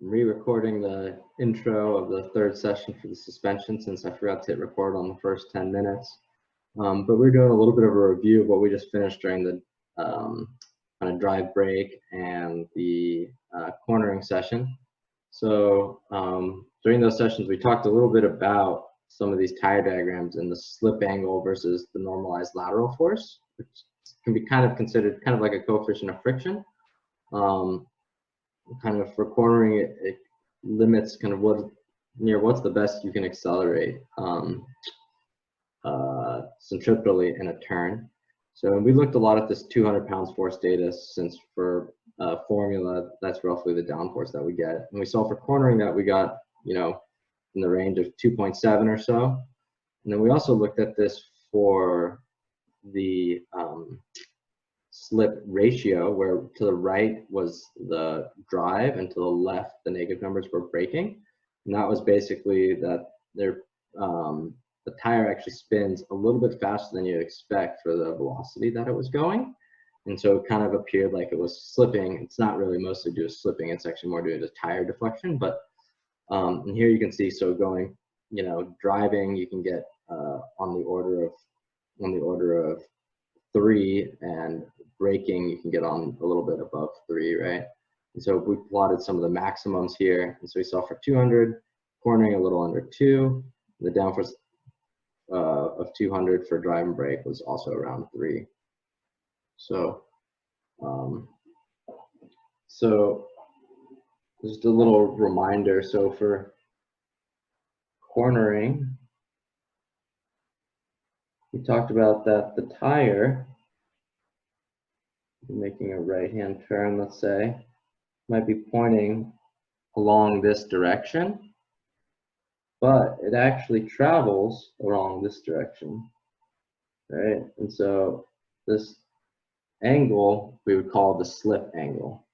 re-recording the intro of the third session for the suspension since I forgot to hit record on the first 10 minutes. But we're doing a little bit of a review of what we just finished during the kind of drive break and the cornering session. So during those sessions, we talked a little bit about some of these tire diagrams and the slip angle versus the normalized lateral force, which can be kind of considered kind of like a coefficient of friction. Kind of for cornering, it limits kind of what's the best you can accelerate centripetally in a turn. So we looked a lot at this 200 pounds force data, since for formula, that's roughly the downforce that we get. And we saw for cornering that we got, in the range of 2.7 or so. And then we also looked at this for the slip ratio, where to the right was the drive and to the left the negative numbers were braking. And that was basically that the tire actually spins a little bit faster than you'd expect for the velocity that it was going. And so it kind of appeared like it was slipping. It's not really mostly due to slipping, it's actually more due to tire deflection. But and here you can see, so going, driving, you can get on the order of 3, and braking you can get on a little bit above 3, right? And so we plotted some of the maximums here. And so we saw for 200, cornering a little under 2, the downforce of 200 for drive and brake was also around 3. So just a little reminder. So for cornering, we talked about that the tire, making a right-hand turn, let's say, might be pointing along this direction, but it actually travels along this direction, right? And so this angle we would call the slip angle.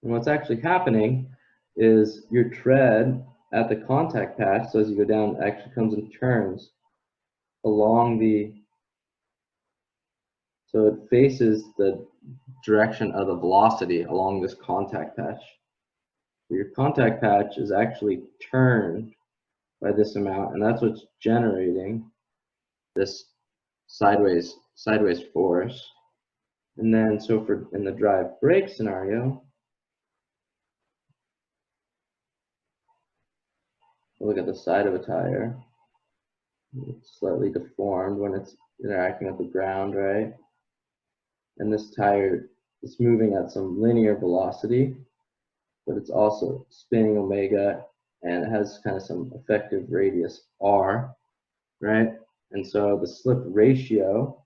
And what's actually happening is your tread at the contact patch, so as you go down, it actually comes and turns along so it faces the direction of the velocity along this contact patch. So your contact patch is actually turned by this amount, and that's what's generating this sideways force. And then so for in the drive brake scenario, look at the side of a tire. It's slightly deformed when it's interacting with the ground, right? And this tire is moving at some linear velocity, but it's also spinning omega, and it has kind of some effective radius r, right? And so the slip ratio,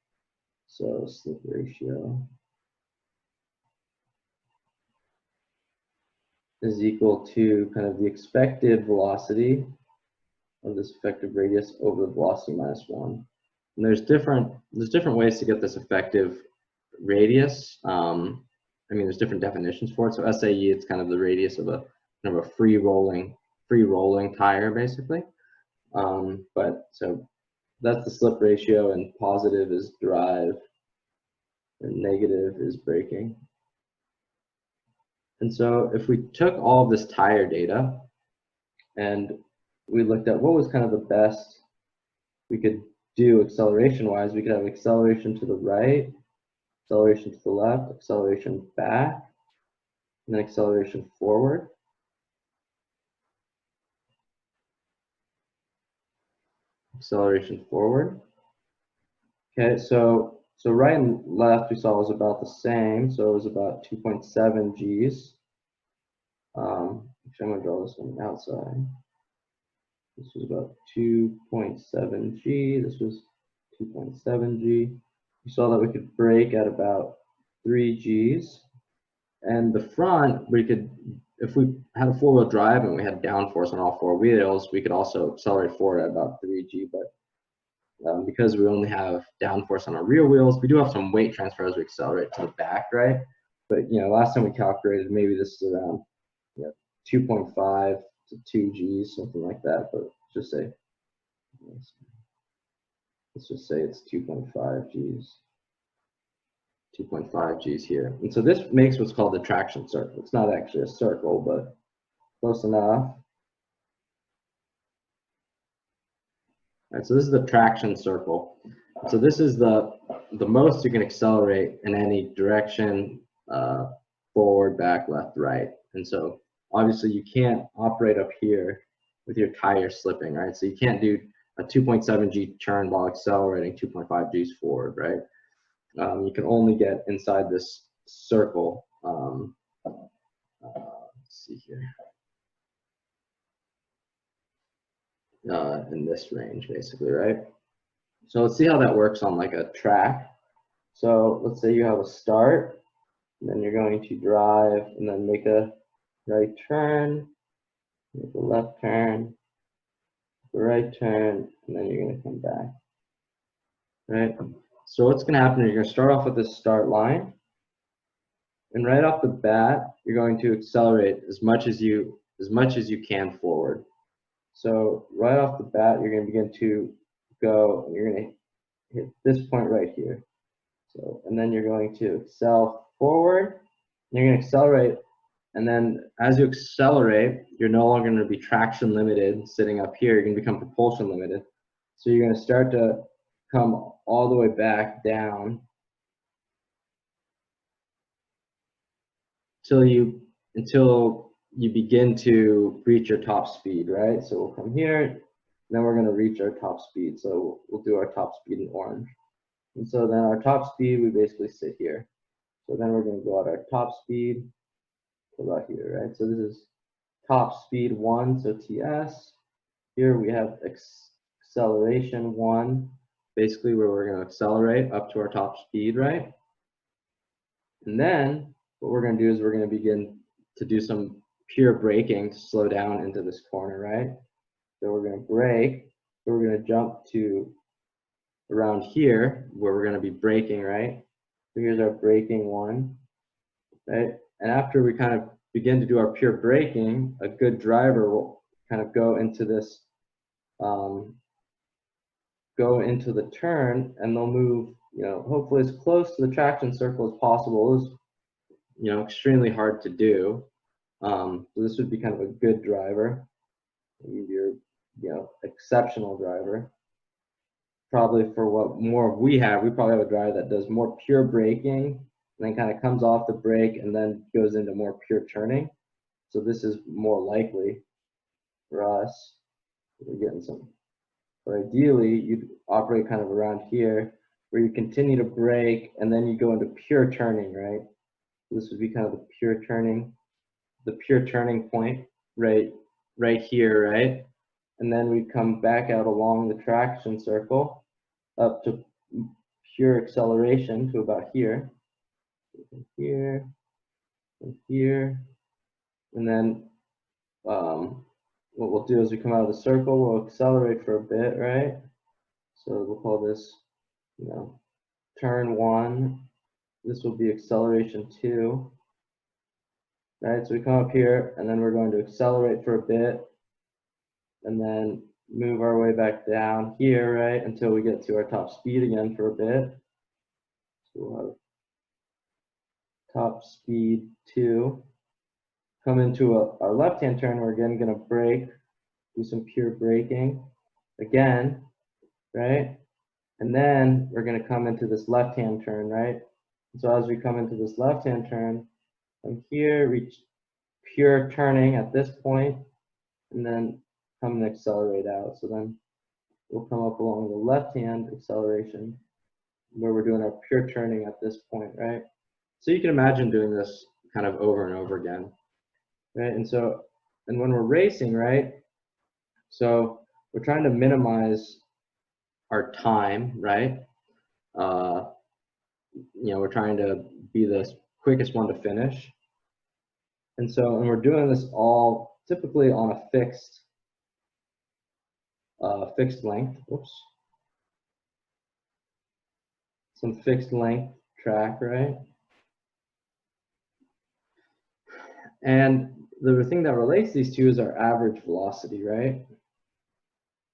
is equal to kind of the expected velocity of this effective radius over the velocity minus 1. And there's different ways to get this effective radius. There's different definitions for it. So SAE, it's kind of the radius of a kind of a free rolling tire, basically. But so that's the slip ratio, and positive is drive, and negative is braking. And so if we took all of this tire data and we looked at what was kind of the best we could do acceleration-wise, we could have acceleration to the right, acceleration to the left, acceleration back, and then acceleration forward. Acceleration forward. Okay, so right and left we saw was about the same, so it was about 2.7 Gs. Actually, I'm going to draw this on the outside. This was about 2.7 G. This was 2.7 G. We saw that we could brake at about 3 Gs. And the front, we could, if we had a 4-wheel drive and we had downforce on all 4 wheels, we could also accelerate forward at about 3 G. But because we only have downforce on our rear wheels, we do have some weight transfer as we accelerate to the back, right? But last time we calculated, maybe this is around 2.5 to 2 Gs, something like that. But let's just say it's 2.5 Gs. 2.5 G's here. And so this makes what's called the traction circle. It's not actually a circle, but close enough. All right, so this is the traction circle. So this is the most you can accelerate in any direction, forward, back, left, right. And so obviously you can't operate up here with your tire slipping, right? So you can't do a 2.7 G turn while accelerating 2.5 G's forward, right? You can only get inside this circle. Let's see here. In this range, basically, right? So let's see how that works on like a track. So let's say you have a start, and then you're going to drive and then make a right turn, make a left turn, a right turn, and then you're going to come back, right? So what's going to happen is you're going to start off with this start line, and right off the bat, you're going to accelerate as much as you can forward. So right off the bat, you're going to begin to go, and you're going to hit this point right here. So, and then you're going to accel forward, and you're going to accelerate, and then as you accelerate, you're no longer going to be traction limited sitting up here, you're going to become propulsion limited. So you're going to start to come all the way back down until you begin to reach your top speed, right? So we'll come here, then we're going to reach our top speed. So we'll do our top speed in orange. And so then our top speed, we basically sit here. So then we're going to go at our top speed to about here, right? So this is top speed 1, so TS. Here we have acceleration 1, basically where we're going to accelerate up to our top speed, right? And then what we're going to do is we're going to begin to do some pure braking to slow down into this corner, right? So we're going to brake, so we're going to jump to around here where we're going to be braking, right? So here's our braking 1, right? And after we kind of begin to do our pure braking, a good driver will kind of go into this, go into the turn, and they'll move, you know, hopefully as close to the traction circle as possible. Is, you know, extremely hard to do. So this would be kind of a good driver. You're, you know, exceptional driver. Probably for what more we probably have a driver that does more pure braking, and then kind of comes off the brake and then goes into more pure turning. So this is more likely for us. We're getting some, but ideally you'd operate kind of around here where you continue to brake and then you go into pure turning, right? This would be kind of the pure turning point right here, right? And then we come back out along the traction circle up to pure acceleration to about here. From here, from here, and then what we'll do is we come out of the circle, we'll accelerate for a bit, right? So we'll call this, you know, turn 1. This will be acceleration 2. Right, so we come up here and then we're going to accelerate for a bit and then move our way back down here, right, until we get to our top speed again for a bit. So we'll have top speed 2. Come into our left-hand turn, we're again going to brake, do some pure braking again, right? And then we're going to come into this left-hand turn, right? And so as we come into this left-hand turn, from here, reach pure turning at this point, and then come and accelerate out. So then we'll come up along the left-hand acceleration where we're doing our pure turning at this point, right? So you can imagine doing this kind of over and over again, right? And so, and when we're racing, right? So we're trying to minimize our time, right? You know, we're trying to be the quickest one to finish. And so, and we're doing this all typically on a fixed length, whoops, some fixed length track, right? And the thing that relates these two is our average velocity, right?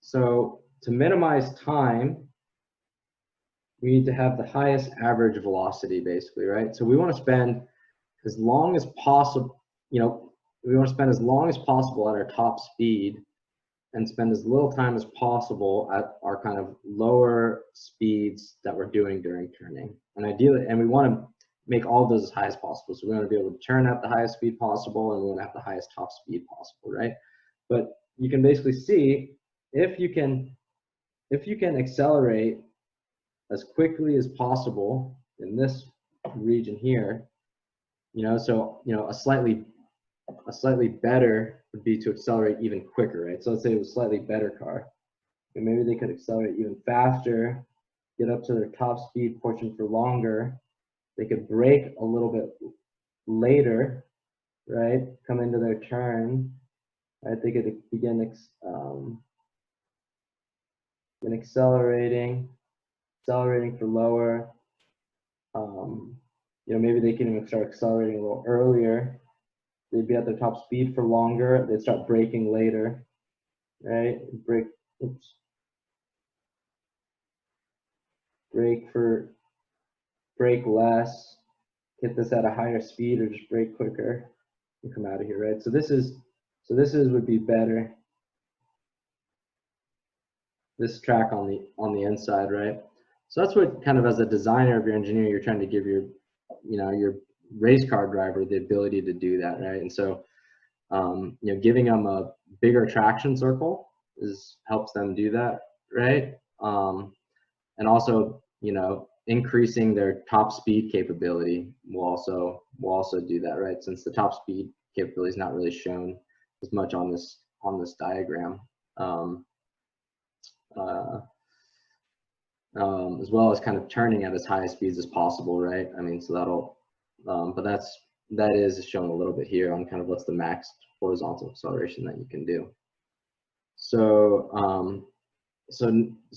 So to minimize time, we need to have the highest average velocity, basically, right? So we want to spend as long as possible, we want to spend as long as possible at our top speed and spend as little time as possible at our kind of lower speeds that we're doing during turning. And ideally, and we want to make all of those as high as possible. So we want to be able to turn at the highest speed possible, and we want to have the highest top speed possible, right? But you can basically see if you can accelerate as quickly as possible in this region here, so a slightly better would be to accelerate even quicker, right? So let's say it was a slightly better car, and maybe they could accelerate even faster, get up to their top speed portion for longer. They could brake a little bit later, right? Come into their turn, right? They could begin accelerating for lower. Maybe they can even start accelerating a little earlier. They'd be at their top speed for longer. They'd start braking later, right? Brake less, hit this at a higher speed, or just brake quicker and come out of here, right? So this would be better. This track on the inside, right? So that's what kind of, as a designer of your engineer, you're trying to give your race car driver the ability to do that, right? And so giving them a bigger traction circle helps them do that, right? And also, increasing their top speed capability will also do that, right? Since the top speed capability is not really shown as much on this diagram, as well as kind of turning at as high speeds as possible, right? I mean, so that'll, but that is shown a little bit here on kind of what's the max horizontal acceleration that you can do. So so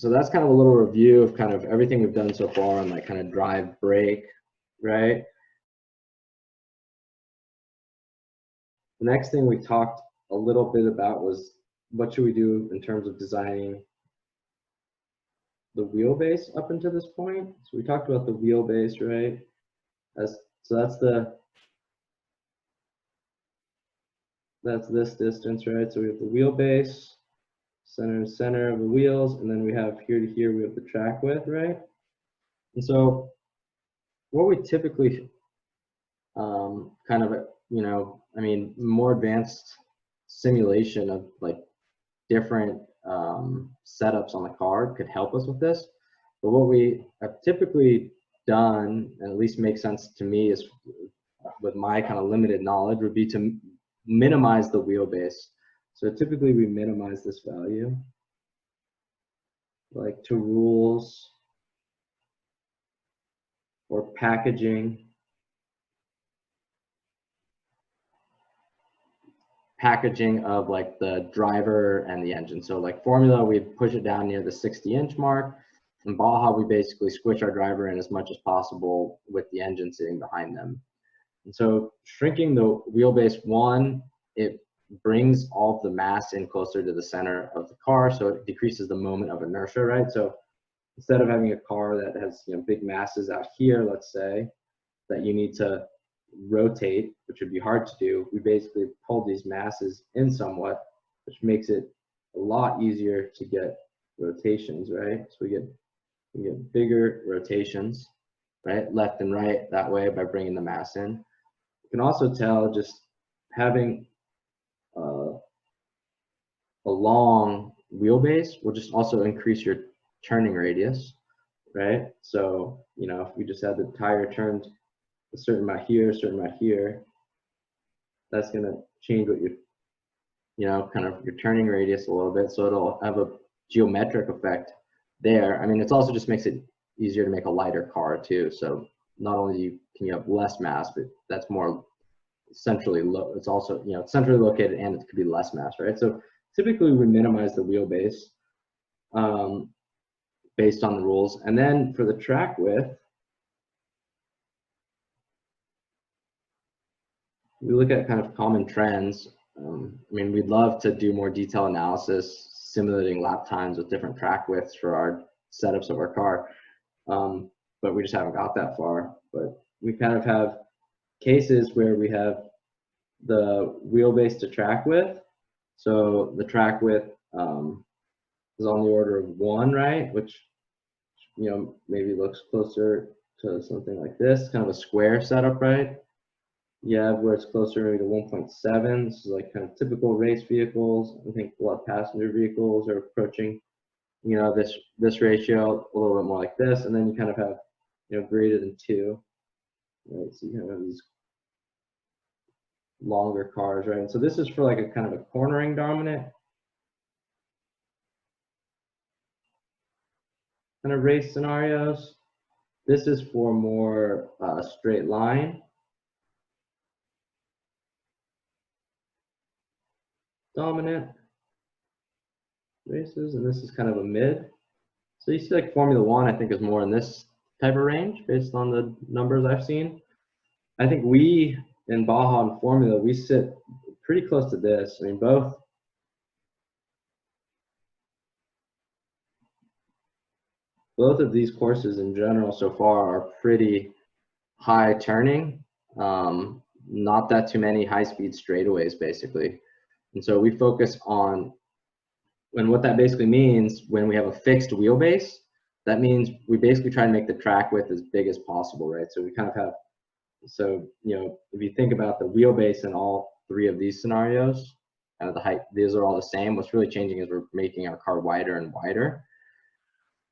that's kind of a little review of kind of everything we've done so far on like kind of drive, brake, right? The next thing we talked a little bit about was what should we do in terms of designing the wheelbase up until this point. So we talked about the wheelbase, right? So that's this distance, right? So we have the wheelbase, center to center of the wheels, and then we have here to here, we have the track width, right? And so what we typically kind of, I mean, more advanced simulation of like different setups on the car could help us with this. But what we have typically done, and at least makes sense to me, is with my kind of limited knowledge, would be to minimize the wheelbase. So typically we minimize this value, like to rules or packaging of like the driver and the engine. So like Formula, we push it down near the 60-inch mark. In Baja, we basically squish our driver in as much as possible with the engine sitting behind them. And so shrinking the wheelbase, one, it brings all of the mass in closer to the center of the car, so it decreases the moment of inertia, right? So instead of having a car that has big masses out here, let's say, that you need to rotate, which would be hard to do, we basically pull these masses in somewhat, which makes it a lot easier to get rotations, right? So we get bigger rotations, right, left and right that way by bringing the mass in. You can also tell just having a long wheelbase will just also increase your turning radius, right? So, if we just had the tire turned a certain amount here, a certain amount here, that's going to change what kind of your turning radius a little bit. So it'll have a geometric effect there. I mean, it also just makes it easier to make a lighter car too. So not only can you have less mass, but that's more centrally it's also, it's centrally located and it could be less mass, right? So typically we minimize the wheelbase based on the rules. And then for the track width, we look at kind of common trends. I mean, we'd love to do more detailed analysis, simulating lap times with different track widths for our setups of our car. but we just haven't got that far. But we kind of have cases where we have the wheelbase to track width. So the track width is on the order of 1, right? Which, you know, maybe looks closer to something like this, kind of a square setup, right? Yeah, where it's closer maybe to 1.7. This is like kind of typical race vehicles. I think a lot of passenger vehicles are approaching, you know, this ratio a little bit more like this, and then you kind of have, you know, greater than 2. Right? So you have these longer cars, right? And so this is for like a kind of a cornering dominant kind of race scenarios. This is for more straight line dominant races, and this is kind of a mid. So you see like Formula One, I think, is more in this type of range based on the numbers I've seen. I think we in Baja and Formula, we sit pretty close to this. I mean, both of these courses in general so far are pretty high turning. Not that too many high-speed straightaways, basically. And so we focus on, and what that basically means when we have a fixed wheelbase, that means we basically try to make the track width as big as possible, right? So we kind of have, so, you know, if you think about the wheelbase in all 3 of these scenarios, kind of the height, these are all the same. What's really changing is we're making our car wider and wider.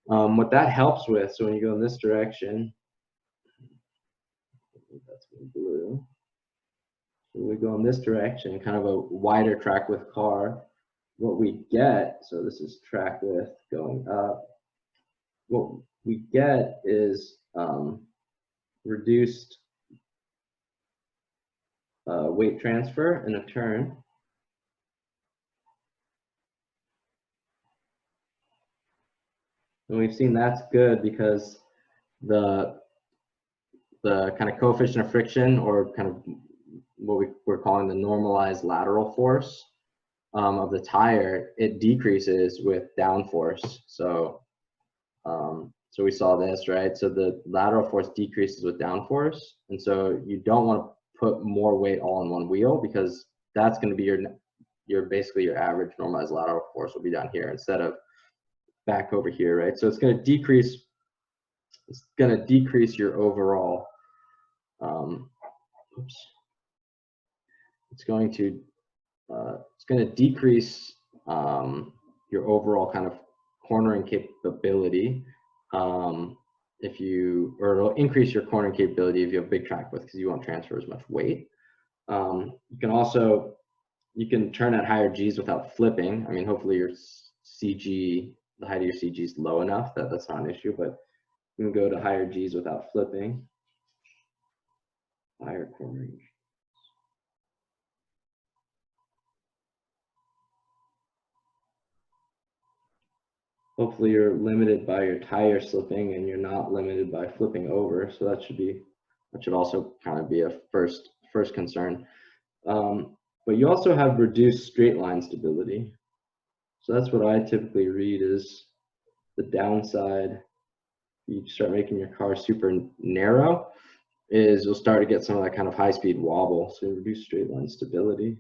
What that helps with, so when you go in this direction, that's blue. So we go in this direction, kind of a wider track width car. What we get, so this is track width going up. What we get is reduced weight transfer in a turn. And we've seen that's good because the kind of coefficient of friction, or kind of what we're calling the normalized lateral force of the tire, it decreases with downforce. So so we saw this, right? So the lateral force decreases with downforce, and so you don't want to put more weight all on one wheel, because that's going to be your basically your average normalized lateral force will be down here instead of back over here, right? So it's going to decrease. It's going to decrease your overall. It's going to decrease your overall kind of cornering capability if you, or it'll increase your cornering capability if you have big track width, because you won't transfer as much weight. You can also, you can turn at higher Gs without flipping. I mean, hopefully your CG, the height of your CG is low enough that that's not an issue, but you can go to higher Gs without flipping. Higher cornering. Hopefully you're limited by your tire slipping and you're not limited by flipping over. So that should also kind of be a first concern. But you also have reduced straight line stability. So that's what I typically read is the downside. You start making your car super narrow, is you'll start to get some of that kind of high speed wobble. So reduce straight line stability.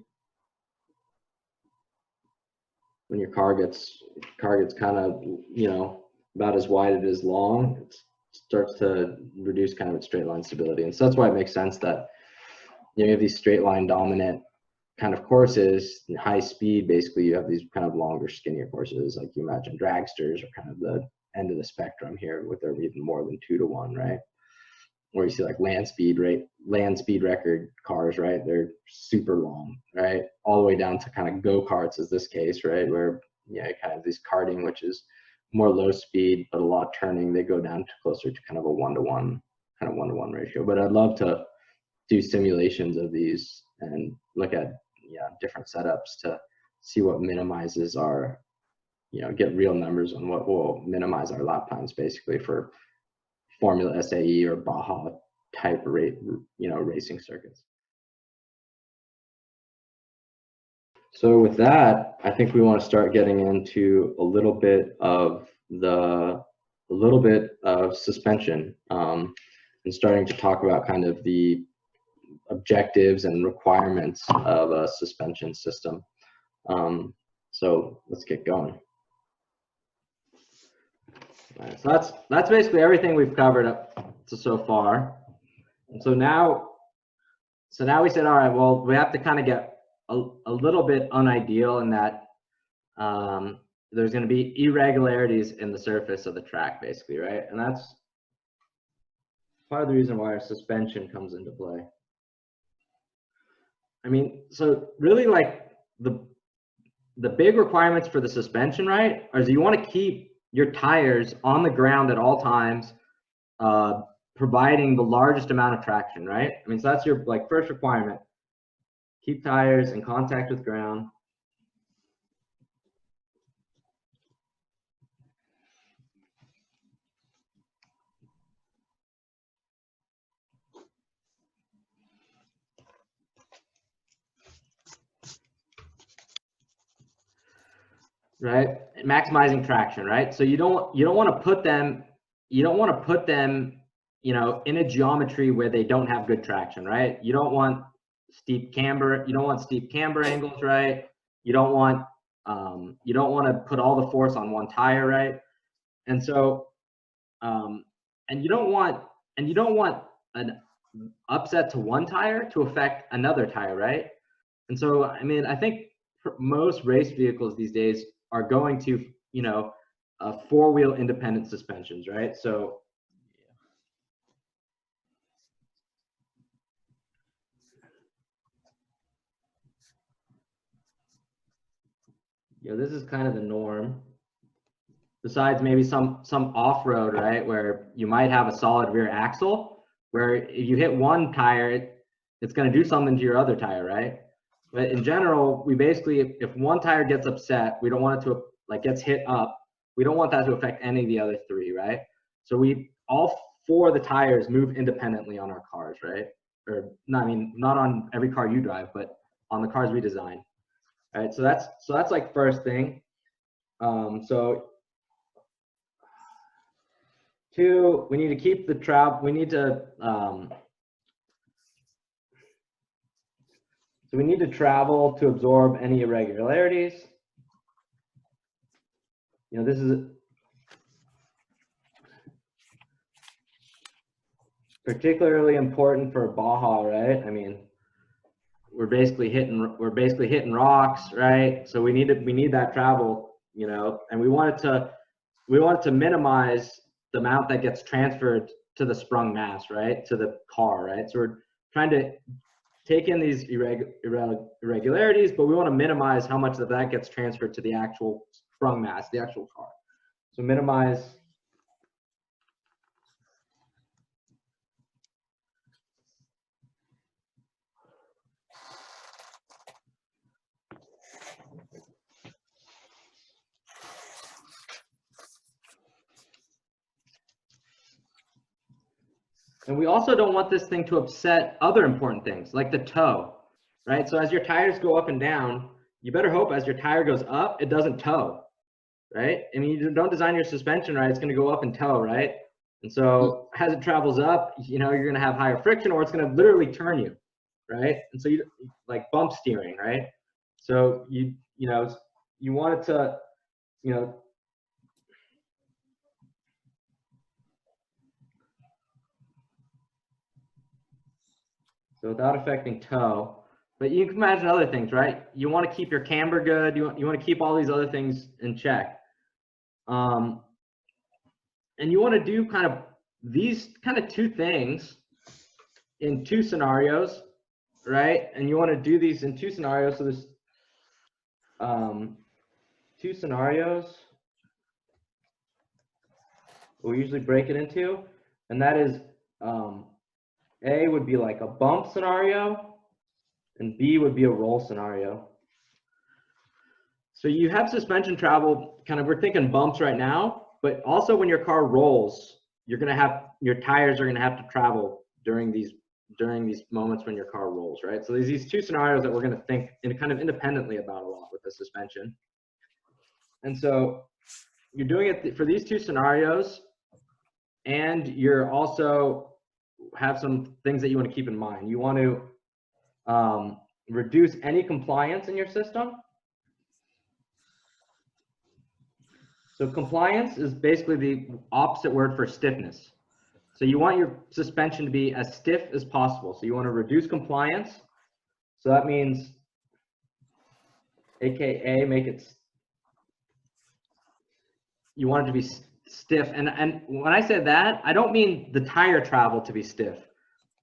When your car gets kind of, you know, about as wide as it is long, it starts to reduce kind of its straight line stability. And so that's why it makes sense that, you know, you have these straight line dominant kind of courses, high speed, basically you have these kind of longer, skinnier courses, like you imagine dragsters are kind of the end of the spectrum here, with their even more than 2 to 1, right? Or you see like land speed record cars, right? They're super long, right? All the way down to kind of go-karts is this case, right? Where, yeah, kind of this karting, which is more low speed, but a lot of turning, they go down to closer to kind of a 1-to-1, kind of 1-to-1 ratio. But I'd love to do simulations of these and look at, yeah, different setups to see what minimizes our, you know, get real numbers on what will minimize our lap times basically for Formula SAE or Baja type rate, you know, racing circuits. So with that, I think we want to start getting into a little bit of the little bit of suspension and starting to talk about kind of the objectives and requirements of a suspension system. So let's get going. All right, so that's basically everything we've covered up to so far. And so now we said, all right, well, we have to kind of get a little bit unideal in that there's going to be irregularities in the surface of the track, basically, right? And that's part of the reason why our suspension comes into play. I mean, so really, like the big requirements for the suspension, right, is you want to keep your tires on the ground at all times, providing the largest amount of traction, right? I mean, so that's your like first requirement. Keep tires in contact with ground. Right, maximizing traction, right? So you don't want to put them you know, in a geometry where they don't have good traction, right? You don't want steep camber angles, right? You don't want to put all the force on one tire, right? And so and you don't want an upset to one tire to affect another tire, right? And so I mean, I think most race vehicles these days are going to, you know, four-wheel independent suspensions, right? So you know, this is kind of the norm. Besides maybe some off-road, right, where you might have a solid rear axle, where if you hit one tire, it's going to do something to your other tire, right? But in general, we basically, if one tire gets upset, we don't want it to, like, gets hit up, we don't want that to affect any of the other three, right? So all four of the tires move independently on our cars, right? Or not, I mean, not on every car you drive, but on the cars we design. All right, so that's like first thing. So two, we need to keep the travel. We need to so we need to travel to absorb any irregularities. You know, this is particularly important for Baja, right? I mean, we're basically hitting rocks, right? So we need that travel, you know, and we want it to minimize the amount that gets transferred to the sprung mass, right? To the car, right? So we're trying to take in these irregularities, but we want to minimize how much of that gets transferred to the actual sprung mass, the actual car. So minimize. And we also don't want this thing to upset other important things, like the toe, right? So as your tires go up and down, you better hope as your tire goes up, it doesn't toe, right? I mean, you don't design your suspension right, it's going to go up and toe, right? And so as it travels up, you know, you're going to have higher friction, or it's going to literally turn you, right? And so you like bump steering, right? So you know, you want it to, you know, so without affecting toe. But you can imagine other things, right? You want to keep your camber good. You want to keep all these other things in check. And you want to do kind of these kind of two things in two scenarios, right? And you want to do these in two scenarios. So there's two scenarios we usually break it into, and that is A would be like a bump scenario, and B would be a roll scenario. So you have suspension travel, kind of, we're thinking bumps right now, but also when your car rolls, you're going to have, your tires are going to have to travel during these moments when your car rolls, right? So there's these two scenarios that we're going to think kind of independently about a lot with the suspension. And so you're doing it for these two scenarios. and you're also have some things that you want to keep in mind. You want to reduce any compliance in your system. So compliance is basically the opposite word for stiffness. So you want your suspension to be as stiff as possible. So you want to reduce compliance. So that means, AKA, you want it to be stiff. And when I said that, I don't mean the tire travel to be stiff.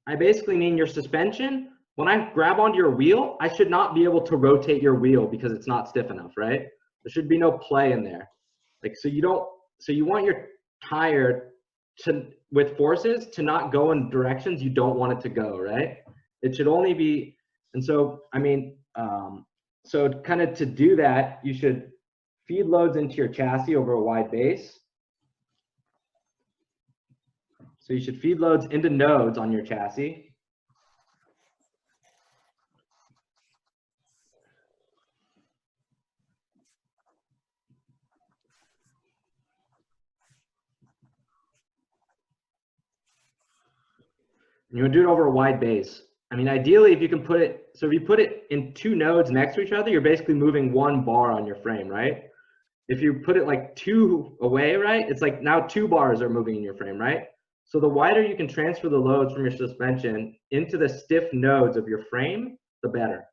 I basically mean your suspension. When I grab onto your wheel, I should not be able to rotate your wheel because it's not stiff enough, right? There should be no play in there. Like, so you want your tire with forces to not go in directions you don't want it to go, right? It should only be, and so, I mean, so kind of to do that, you should feed loads into your chassis over a wide base. So you should feed loads into nodes on your chassis. And you would do it over a wide base. I mean, ideally, if you can put it, so if you put it in two nodes next to each other, you're basically moving one bar on your frame, right? If you put it like two away, right, it's like now 2 bars are moving in your frame, right? So the wider you can transfer the loads from your suspension into the stiff nodes of your frame, the better,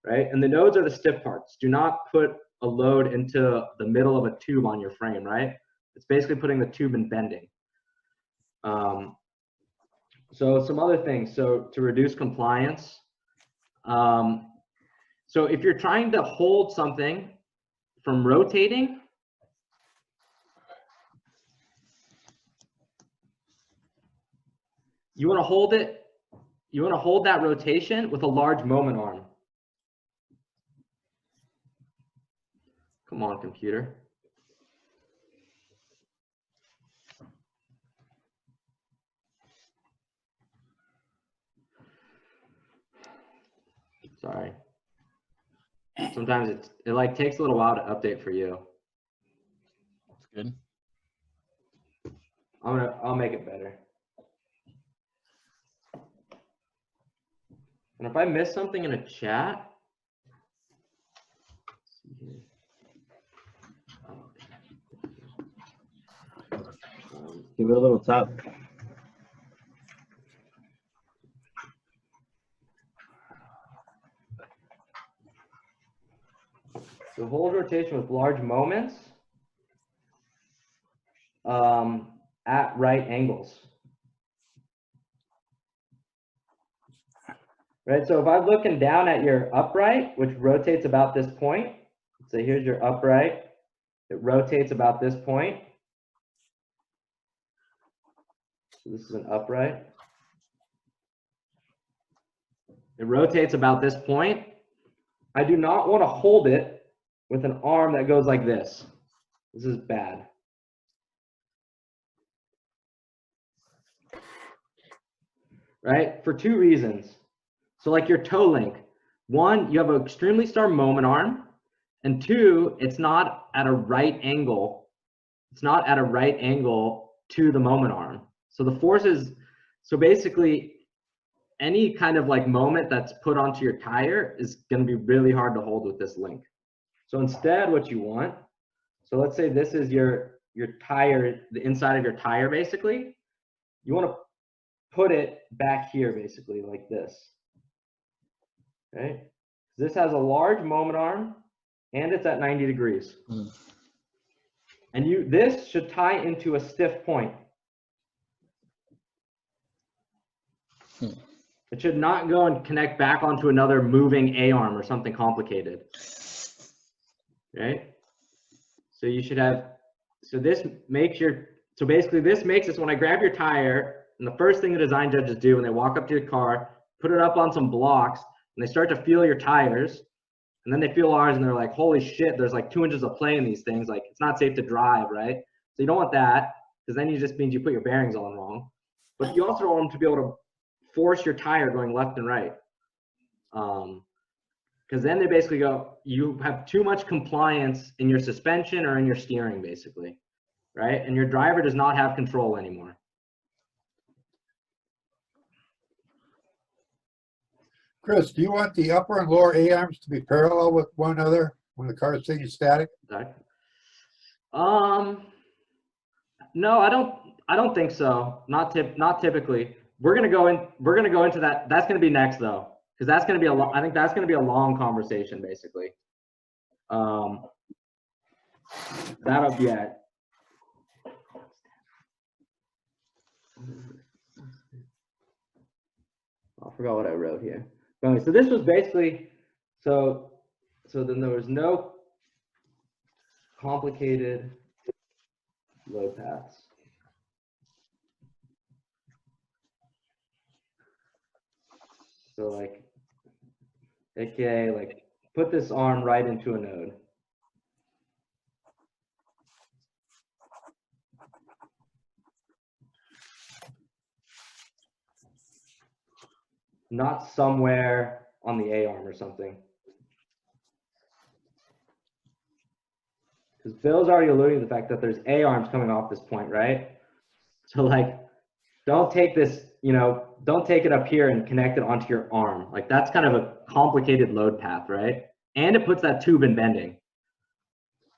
right? And the nodes are the stiff parts. Do not put a load into the middle of a tube on your frame, right? It's basically putting the tube in bending. So some other things, so to reduce compliance. So if you're trying to hold something from rotating, you want to hold it, you want to hold that rotation with a large moment arm. Come on, computer. Sorry. Sometimes it like takes a little while to update for you. That's good. I'll make it better. And if I miss something in a chat, give it a little tap. So hold rotation with large moments at right angles. Right, so if I'm looking down at your upright, which rotates about this point, so here's your upright, it rotates about this point. So this is an upright. It rotates about this point. I do not want to hold it with an arm that goes like this. This is bad. Right, for 2 reasons. So like your toe link, 1, you have an extremely star moment arm, and 2, it's not at a right angle. It's not at a right angle to the moment arm. So the forces, so basically any kind of like moment that's put onto your tire is going to be really hard to hold with this link. So instead what you want, so let's say this is your tire, the inside of your tire basically, you want to put it back here basically like this. Okay, this has a large moment arm and it's at 90 degrees. And this should tie into a stiff point. It should not go and connect back onto another moving A-arm or something complicated. Right? So you should have, so this makes so basically this makes it so when I grab your tire, and the first thing the design judges do when they walk up to your car, put it up on some blocks, and they start to feel your tires, and then they feel ours and they're like, holy shit, there's like 2 inches of play in these things. Like, it's not safe to drive, right? So you don't want that, because then it just means you put your bearings on wrong. But you also don't want them to be able to force your tire going left and right. Because then they basically go, you have too much compliance in your suspension or in your steering, basically, right? And your driver does not have control anymore. Chris, do you want the upper and lower A-arms to be parallel with one another when the car is sitting static? No, I don't think so. Not typically. We're gonna go into that. That's gonna be next though, because that's gonna be I think that's gonna be a long conversation basically. That'll be it. I forgot what I wrote here. But anyway, so this was basically so then there was no complicated load paths. So like, okay, like put this arm right into a node. Not somewhere on the A arm or something. Because Bill's already alluding to the fact that there's A arms coming off this point, right? So like, don't take this, you know, don't take it up here and connect it onto your arm. Like that's kind of a complicated load path, right? And it puts that tube in bending.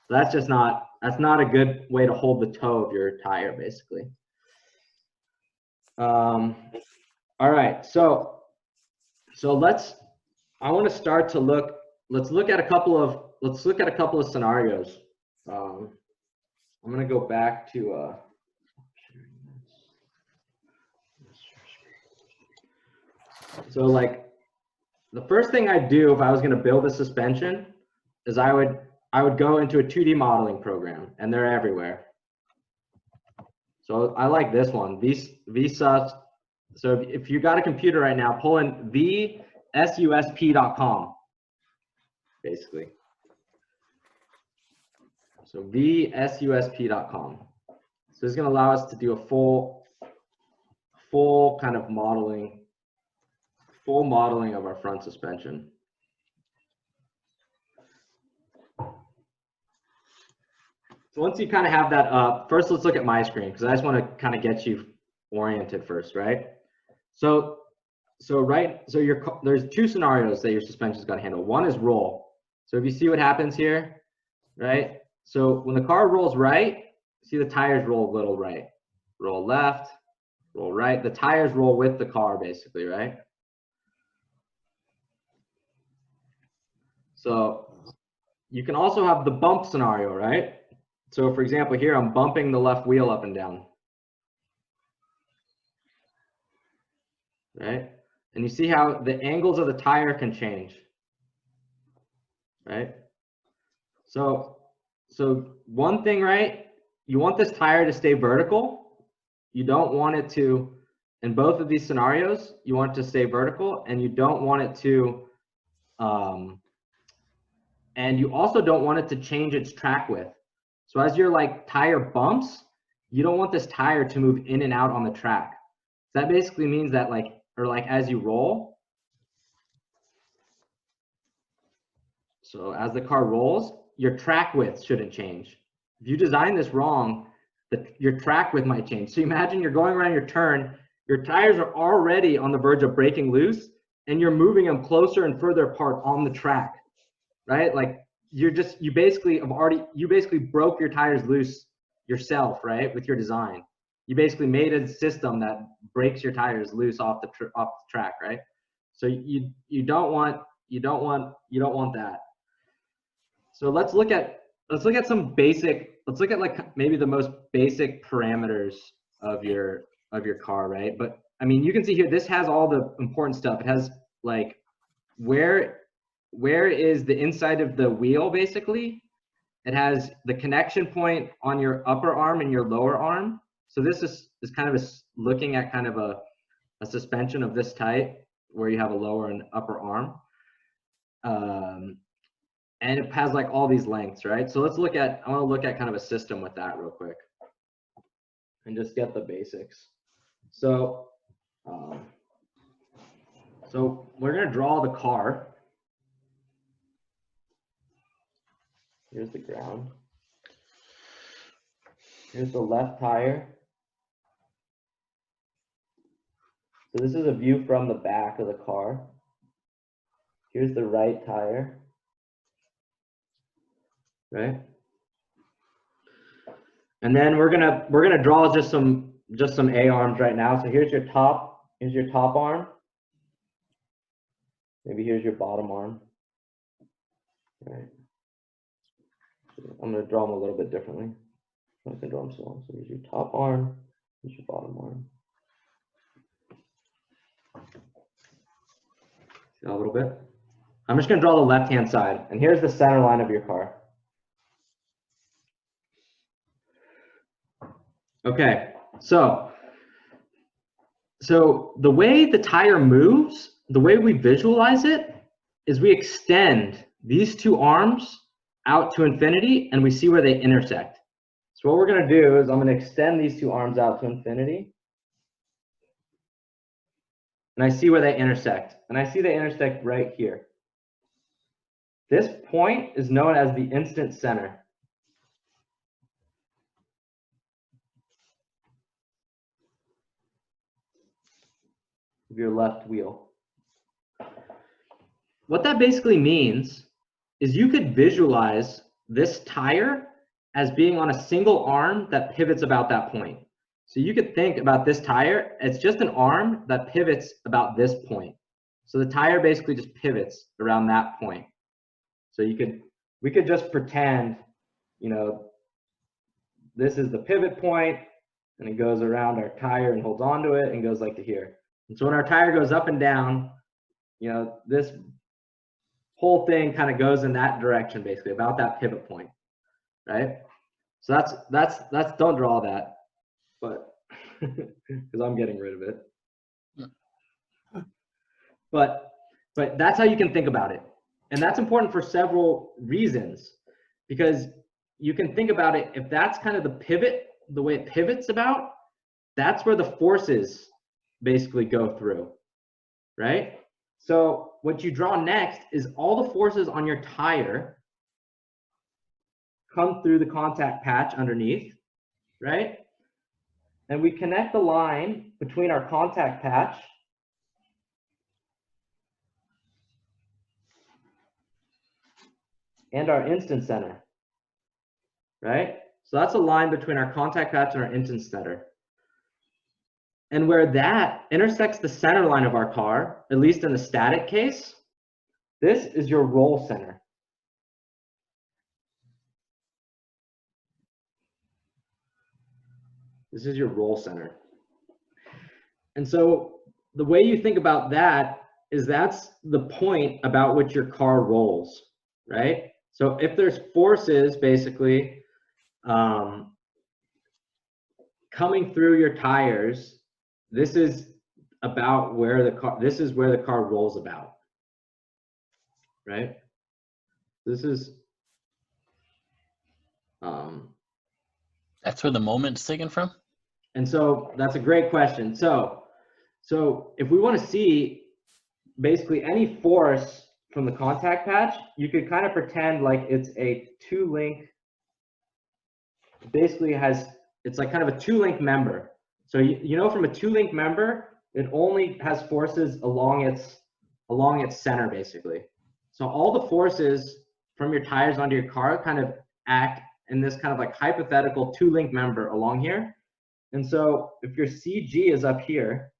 So that's just not, that's not a good way to hold the toe of your tire, basically. All right, so I want to start to let's look at a couple of scenarios. I'm going to go back to so like the first thing I'd do if I was going to build a suspension is I would go into a 2D modeling program, and they're everywhere. So I like this one, VSUS. So if you got a computer right now, pull in vsusp.com, basically. So vsusp.com. So this is going to allow us to do a full kind of modeling, full modeling of our front suspension. So once you kind of have that up, first let's look at my screen because I just want to kind of get you oriented first, right? So there's two scenarios that your suspension's got to handle. One is roll. So if you see what happens here, right? So when the car rolls right, see the tires roll a little right, roll left, roll right. The tires roll with the car basically, right? So you can also have the bump scenario, right? So for example, here I'm bumping the left wheel up and down, right? And you see how the angles of the tire can change, right? So one thing, right? You want this tire to stay vertical. You don't want it to, in both of these scenarios, you want it to stay vertical, and you don't want it to, and you also don't want it to change its track width. So as your like tire bumps, you don't want this tire to move in and out on the track. So that basically means that like, or like as you roll, so as the car rolls, your track width shouldn't change. If you design this wrong, your track width might change. So imagine you're going around your turn, your tires are already on the verge of breaking loose, and you're moving them closer and further apart on the track, right? Like you basically broke your tires loose yourself, right? With your design, you basically made a system that breaks your tires loose off the track, right? So you don't want that. So let's look at some basic, let's look at like maybe the most basic parameters of your car, right? But I mean, you can see here, this has all the important stuff. It has like where is the inside of the wheel basically. It has the connection point on your upper arm and your lower arm. So this is kind of looking at kind of a suspension of this type where you have a lower and upper arm. And it has like all these lengths, right? So let's look at, I want to look at kind of a system with that real quick and just get the basics. So, so we're going to draw the car. Here's the ground. Here's the left tire. So this is a view from the back of the car. Here's the right tire, right? And then we're gonna draw just some A arms right now. So here's your top arm. Maybe here's your bottom arm. All right. I'm gonna draw them a little bit differently. I can draw them so long. So here's your top arm, here's your bottom arm. See that a little bit? I'm just gonna draw the left-hand side, and here's the center line of your car. Okay, so the way the tire moves, the way we visualize it, is we extend these two arms out to infinity, and we see where they intersect. So what we're gonna do is I'm gonna extend these two arms out to infinity, and I see where they intersect, and I see they intersect right here. This point is known as the instant center. Of your left wheel. What that basically means is you could visualize this tire as being on a single arm that pivots about that point. So you could think about this tire as just an arm that pivots about this point. So the tire basically just pivots around that point. So we could just pretend, you know, this is the pivot point, and it goes around our tire and holds onto it and goes like to here. And so when our tire goes up and down, you know, this whole thing kind of goes in that direction, basically, about that pivot point, right? So that's don't draw that, but because I'm getting rid of it. But that's how you can think about it. And that's important for several reasons, because you can think about it, if that's kind of the pivot, the way it pivots about, that's where the forces basically go through, right? So what you draw next is all the forces on your tire come through the contact patch underneath, right? And we connect the line between our contact patch and our instant center, right? So that's a line between our contact patch and our instant center. And where that intersects the center line of our car, at least in the static case, this is your roll center. This is your roll center. And so the way you think about that is that's the point about which your car rolls, right? So if there's forces basically coming through your tires, this is about where the car, this is where the car rolls about, right? This is, That's where the moment's taken from? and so that's a great question. So if we want to see basically any force from the contact patch, you could kind of pretend like it's a two-link, basically it's like kind of a two-link member. So you know, from a two-link member, it only has forces along its center, basically. So all the forces from your tires onto your car kind of act in this kind of like hypothetical two-link member along here. And so if your CG is up here,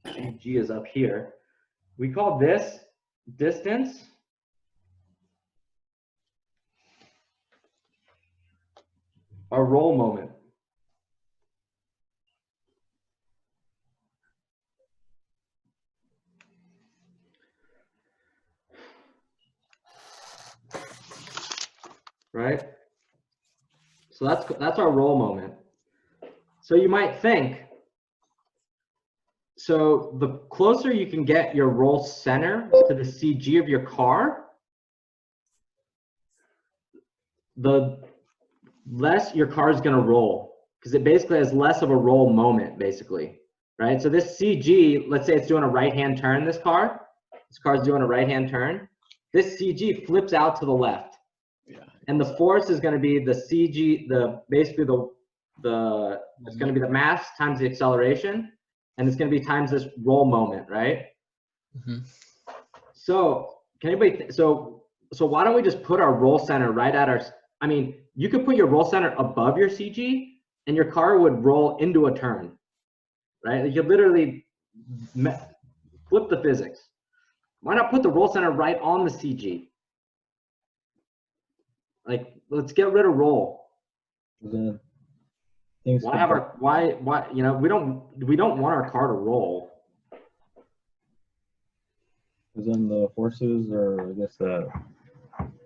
CG is up here, we call this distance our roll moment. Right? So that's our roll moment. So you might think, so the closer you can get your roll center to the CG of your car, the less your car is going to roll, because it basically has less of a roll moment, basically, right? So this CG, let's say it's doing a right-hand turn, this car's doing a right-hand turn. This CG flips out to the left. Yeah. And the force is going to be the CG, basically it's going to be the mass times the acceleration, and it's going to be times this roll moment, right? Mhm. So can anybody, so why don't we just put our roll center right at our, I mean, you could put your roll center above your CG and your car would roll into a turn, right? You could literally flip the physics. Why not put the roll center right on the CG? Like, let's get rid of roll. The things Why have our, why, you know, we don't want our car to roll. because then the forces, or I guess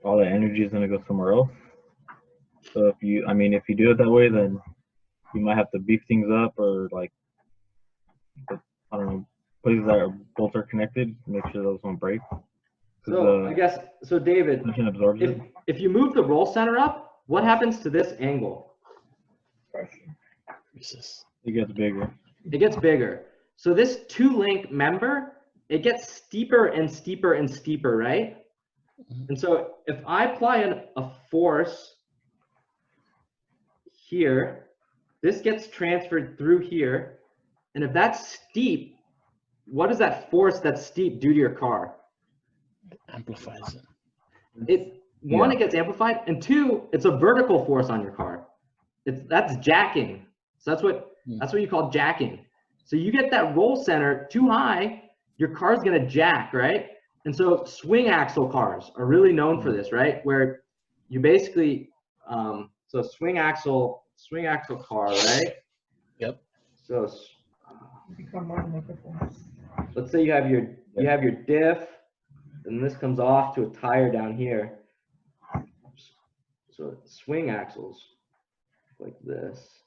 all the energy is gonna go somewhere else. So if you, I mean, if you do it that way, then you might have to beef things up, or like, I don't know, places that both are connected, make sure those won't break. So I guess, so David, Suspension absorbs it. if you move the roll center up, what happens to this angle? It gets bigger. It gets bigger. So this two-link member, it gets steeper and steeper and steeper, right? Mhm. And so if I apply a force here, this gets transferred through here. And if that's steep, what does that force that's steep do to your car? Amplifies it. One, Yeah. it gets amplified, and two, it's a vertical force on your car. That's jacking. So that's what you call jacking. So you get that roll center too high, your car's gonna jack, right? And so swing axle cars are really known for this, right? Where you basically, so swing axle car, right? Yep. So let's say you have your diff, and this comes off to a tire down here. So swing axles like this,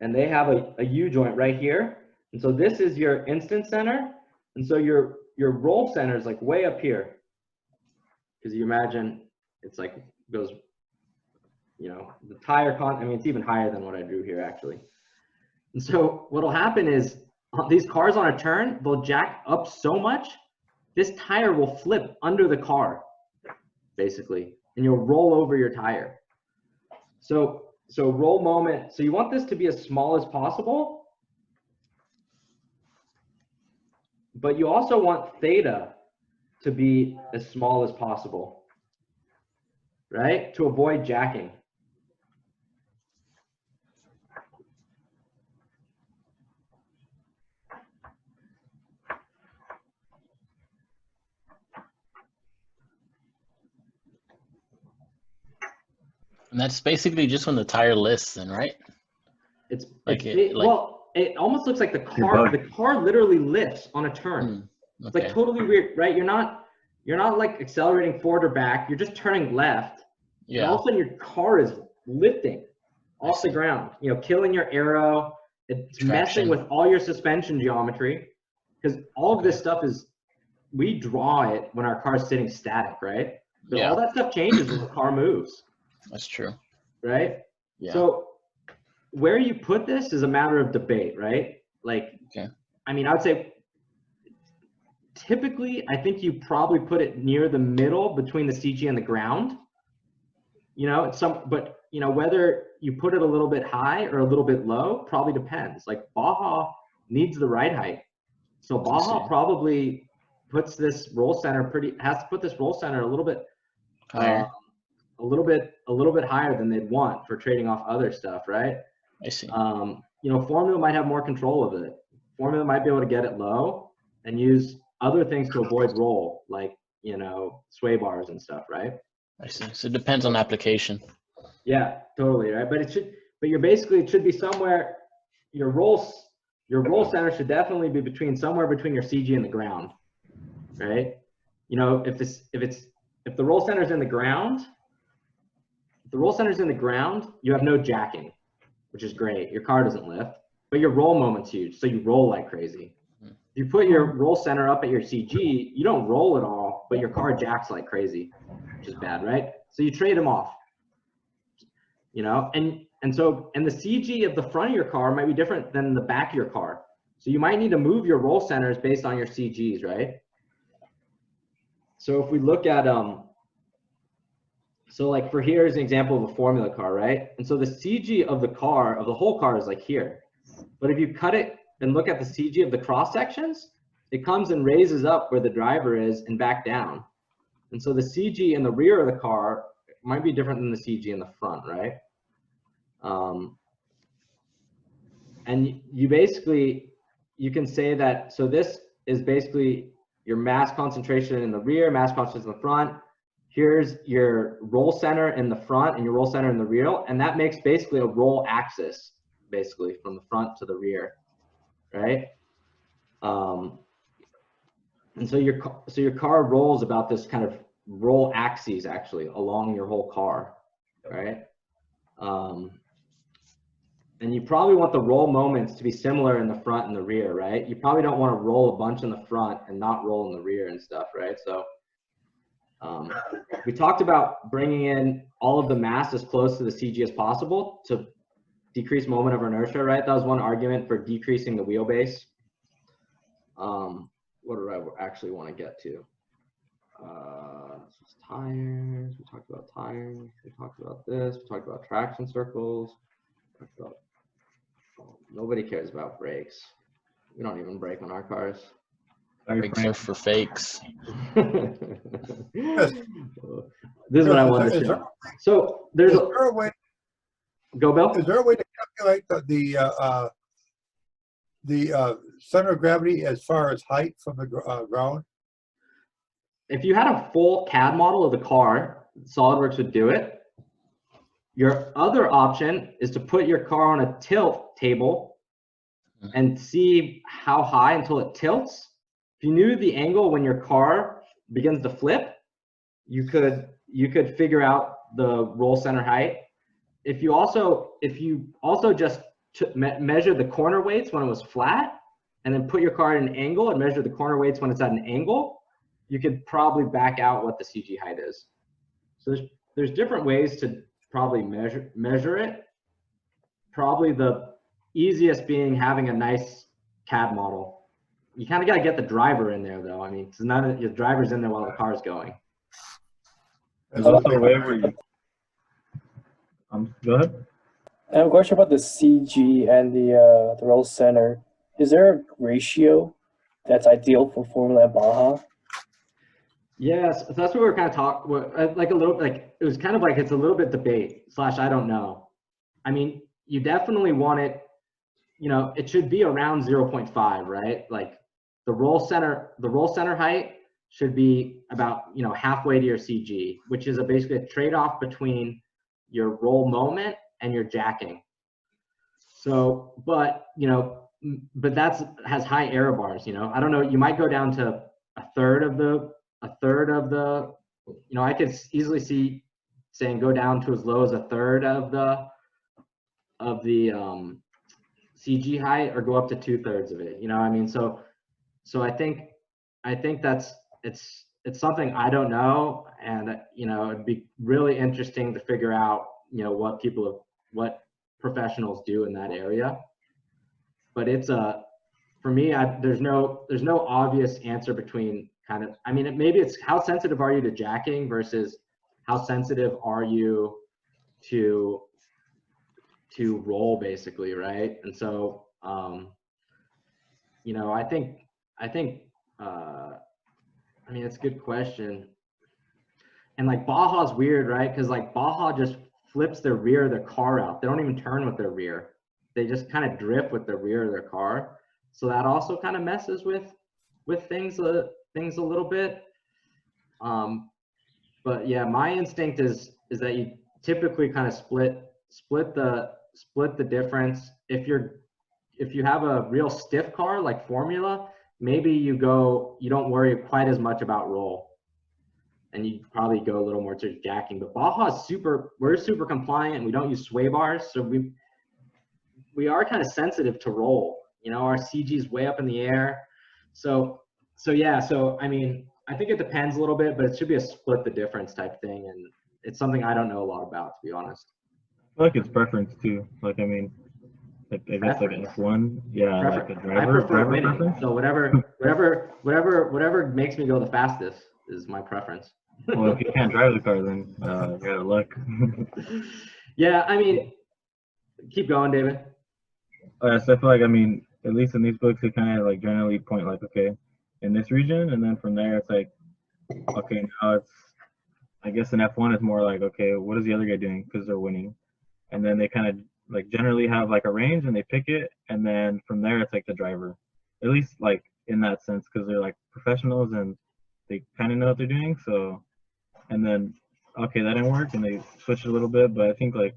and they have a U-joint right here. And so this is your instant center, and so your roll center is like way up here, because you imagine it's like goes, you know, the tire I mean, it's even higher than what I drew here actually. And so what'll happen is these cars on a turn, they'll jack up so much, this tire will flip under the car, basically, and you'll roll over your tire. So roll moment, so you want this to be as small as possible, but you also want theta to be as small as possible, right? To avoid jacking. And that's basically just when the tire lifts, then, right? Well, it almost looks like the car literally lifts on a turn. It's like totally weird, right? You're not like accelerating forward or back. You're just turning left. Yeah. And all of a sudden your car is lifting off the ground, you know, killing your aero. It's messing with all your suspension geometry, because all of this stuff we draw it when our car is sitting static, right? But all that stuff changes when the car moves. That's true. Right? Yeah. So where you put this is a matter of debate, right? Like, I mean, I would say typically, I think you probably put it near the middle between the CG and the ground. You know, but you know, whether you put it a little bit high or a little bit low probably depends. Like Baja needs the right height. So Baja probably puts this roll center has to put this roll center a little bit higher. A little bit higher than they'd want for trading off other stuff, right? I see. You know, Formula might have more control of it. Formula might be able to get it low and use other things to avoid roll, like, you know, sway bars and stuff, right? I see. So it depends on application. Yeah, totally, right? But it should be somewhere. Your roll center should definitely be somewhere between your CG and the ground, right? You know, if the roll center is in the ground. If the roll center is in the ground, you have no jacking, which is great. Your car doesn't lift, but your roll moment's huge, so you roll like crazy. If you put your roll center up at your CG, you don't roll at all, but your car jacks like crazy, which is bad, right? So you trade them off, you know, and the CG of the front of your car might be different than the back of your car. So you might need to move your roll centers based on your CGs, right? So if we look at so like for here is an example of a formula car, right? And so the CG of the whole car is like here. But if you cut it and look at the CG of the cross sections, it comes and raises up where the driver is and back down. And so the CG in the rear of the car might be different than the CG in the front, right? And you basically, you can say that, so this is basically your mass concentration in the rear, mass concentration in the front. Here's your roll center in the front and your roll center in the rear. And that makes basically a roll axis, basically from the front to the rear, right? And so your car rolls about this kind of roll axes actually along your whole car, right? And you probably want the roll moments to be similar in the front and the rear, right? You probably don't want to roll a bunch in the front and not roll in the rear and stuff, right? So we talked about bringing in all of the mass as close to the CG as possible to decrease moment of inertia, right? That was one argument for decreasing the wheelbase. What do I actually want to get to? This is tires. We talked about tires. We talked about this. We talked about traction circles. We talked about, nobody cares about brakes. We don't even brake on our cars. Brakes are for fakes. This is what I wanted to show. So there's Is there a way? Go, Bill. Is there a way to calculate the center of gravity as far as height from the ground? If you had a full CAD model of the car, SolidWorks would do it. Your other option is to put your car on a tilt table and see how high until it tilts. If you knew the angle when your car begins to flip, you could figure out the roll center height. If you also just measure the corner weights when it was flat, and then put your car at an angle and measure the corner weights when it's at an angle, you could probably back out what the CG height is. So there's different ways to probably measure it. Probably the easiest being having a nice CAD model. You kind of got to get the driver in there, though. I mean, because none of your driver's in there while the car's going. Go ahead. I have a question about the CG and the roll center. Is there a ratio that's ideal for Formula and Baja? Yes, so that's what we were kind of talking, like a little, like it was kind of like it's a little bit debate / I don't know. I mean, you definitely want it, you know, it should be around 0.5, right? Like the roll center height should be about, you know, halfway to your CG, which is basically a trade-off between your roll moment and your jacking. So, but, you know, but has high error bars, you know. I don't know, you might go down to a third of the, you know, I could easily see saying go down to as low as a third of the CG height, or go up to 2/3 of it, you know what I mean? So I think that's, it's something I don't know, and you know, it'd be really interesting to figure out, you know, what professionals do in that area. But it's for me, there's no obvious answer between kind of, I mean, maybe it's how sensitive are you to jacking versus how sensitive are you to roll, basically, right? And so you know, I think I mean, it's a good question. And like Baja's weird, right? Because like Baja just flips their rear of their car out. They don't even turn with their rear. They just kind of drift with the rear of their car. So that also kind of messes with things a little bit. But yeah, my instinct is that you typically kind of split the difference. If you have a real stiff car like Formula, maybe you don't worry quite as much about roll, and you probably go a little more to jacking. But Baja's we're super compliant. We don't use sway bars, so we are kind of sensitive to roll. You know, our CG is way up in the air. So yeah, so I mean, I think it depends a little bit, but it should be a split the difference type thing, and it's something I don't know a lot about, to be honest. I feel like it's preference too. Like, I mean, like, I guess like F1, yeah, like a I prefer driver winning. preference. So whatever makes me go the fastest is my preference. Well, if you can't drive the car, then you're out of luck. Yeah, I mean, keep going, David. So I feel like, I mean, at least in these books, they kind of like generally point like, okay, in this region, and then from there it's like, okay, now it's, I guess in F1 it's more like, okay, what is the other guy doing because they're winning, and then they kind of like generally have like a range and they pick it, and then from there it's like the driver, at least like in that sense, because they're like professionals and they kind of know what they're doing. So, and then okay, that didn't work, and they switched a little bit, but I think like,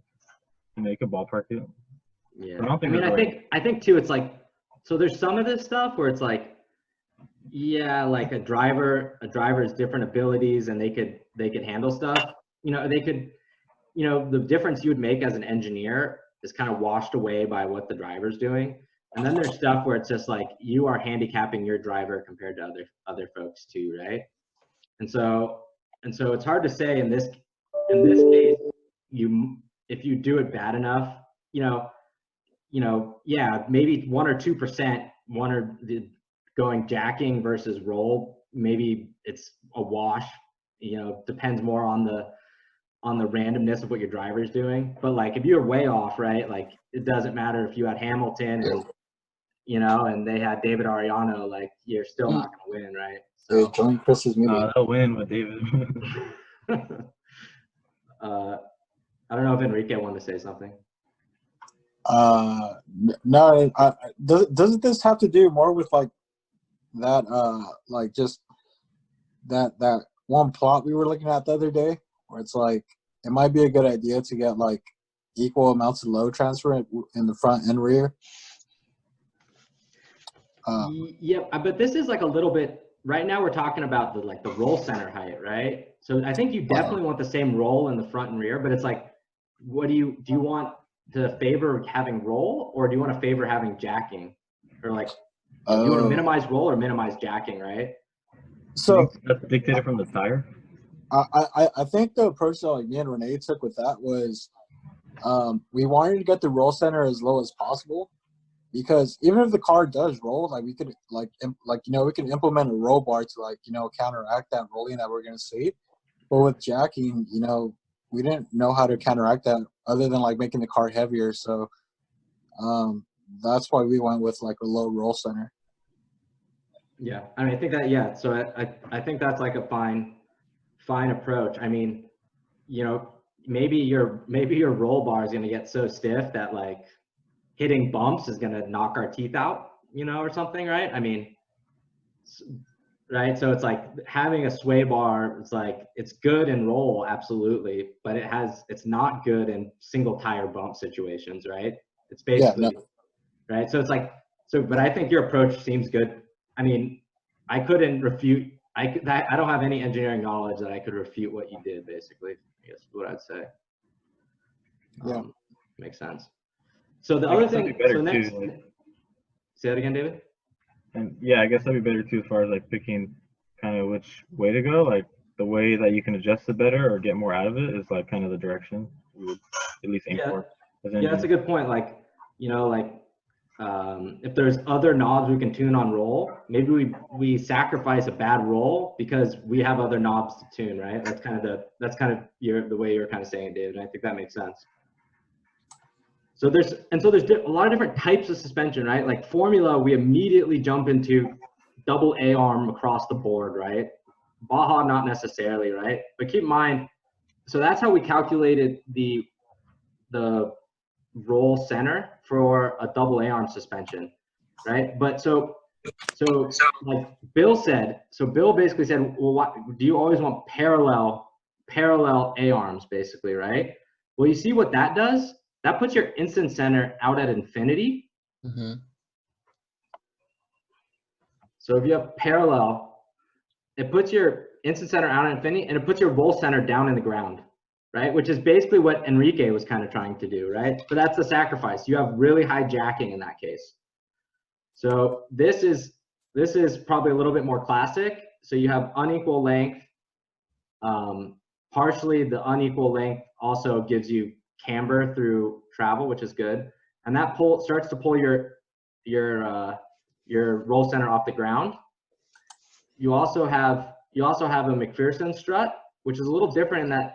you know, you could ballpark it. Yeah. I don't think I mean, there's a right- I think too, it's like, so there's some of this stuff where it's like, yeah, like a driver has different abilities and they could handle stuff. You know, they could, you know, the difference you would make as an engineer is kind of washed away by what the driver's doing. And then there's stuff where it's just like you are handicapping your driver compared to other folks too, right? And so it's hard to say in this case, if you do it bad enough, you know, yeah, maybe 1 or 2%, going jacking versus roll, maybe it's a wash, you know, depends more on the randomness of what your driver's doing. But like if you're way off, right, like it doesn't matter if you had Hamilton and, you know, and they had David Ariano, like you're still not gonna win, right? So join Chris's meeting. they'll win with David. I don't know if Enrique wanted to say something. No, doesn't this have to do more with like that like just that one plot we were looking at the other day, where it's like it might be a good idea to get like equal amounts of load transfer in the front and rear. Yeah, but this is like a little bit, right now we're talking about the roll center height, right? So I think you definitely want the same roll in the front and rear, but it's like, what do you want to favor having roll, or do you want to favor having jacking, or like, do you want to minimize roll or minimize jacking, right? So that's dictated from the tire. I think the approach that like me and Renee took with that was we wanted to get the roll center as low as possible, because even if the car does roll, like we could like you know, we can implement a roll bar to like, you know, counteract that rolling that we're gonna see. But with jacking, you know, we didn't know how to counteract that other than like making the car heavier. So that's why we went with like a low roll center. Yeah, I mean, I think that, yeah. So I think that's like a fine approach. I mean, you know, maybe your roll bar is gonna get so stiff that like hitting bumps is gonna knock our teeth out, you know, or something, right? I mean, right. So it's like having a sway bar. It's like it's good in roll, absolutely, but it's not good in single tire bump situations, right? It's basically right. So it's like but I think your approach seems good. I mean, I couldn't refute. I don't have any engineering knowledge that I could refute what you did. Basically, I guess is what I'd say. Yeah, makes sense. So the other thing. So next, too, like, say that again, David. And yeah, I guess that'd be better too, as far as like picking kind of which way to go. Like the way that you can adjust it better or get more out of it is like kind of the direction we would at least aim for. Yeah, that's a good point. Like, you know, like if there's other knobs we can tune on roll, maybe we sacrifice a bad roll because we have other knobs to tune, right? That's kind of the way you're kind of saying it, David. And I think that makes sense. So there's a lot of different types of suspension, right? Like Formula, we immediately jump into double A-arm across the board, right? Baja, not necessarily, right? But keep in mind, so that's how we calculated the roll center for a double A-arm suspension, right? But so like Bill said, so Bill basically said, well, what do you always want parallel A-arms, basically, right? Well, you see what that does? That puts your instant center out at infinity. Mm-hmm. So if you have parallel, it puts your instant center out at infinity, and it puts your roll center down in the ground, right? Which is basically what Enrique was kind of trying to do, right? But that's the sacrifice. You have really high jacking in that case. So this is probably a little bit more classic. So you have unequal length. Partially the unequal length also gives you camber through travel, which is good, and that starts to pull your roll center off the ground. You also have a McPherson strut, which is a little different in that,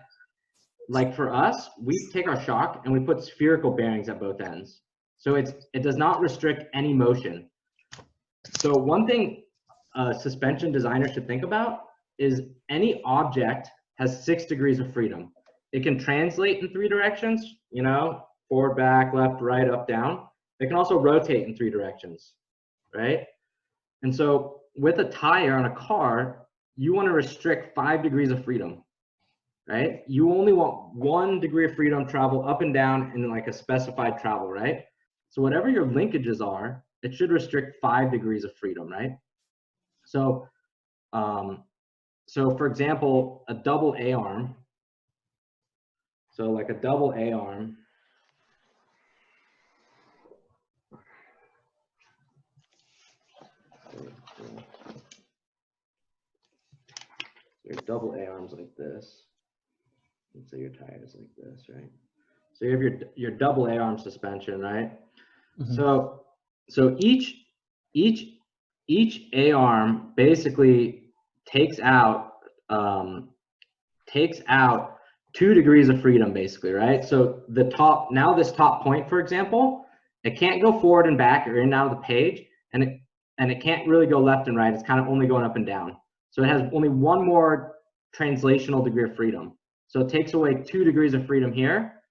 like for us, we take our shock and we put spherical bearings at both ends, so it does not restrict any motion. So one thing a suspension designer should think about is any object has 6 degrees of freedom. It can translate in 3 directions, you know, forward, back, left, right, up, down. It can also rotate in 3 directions, right? And so with a tire on a car, you want to restrict 5 degrees of freedom, right? You only want 1 degree of freedom travel up and down in like a specified travel, right? So whatever your linkages are, it should restrict 5 degrees of freedom, right? So, so for example, a double A arm. So like a double A arm. Your double A arms like this. Let's say your tire is like this, right? So you have your double A arm suspension, right? Mhm. So each A arm basically takes out 2 degrees of freedom, basically, right? So the top, now this top point, for example, it can't go forward and back or in and out of the page, and it can't really go left and right. It's kind of only going up and down. So it has only 1 more translational degree of freedom. So it takes away 2 degrees of freedom here.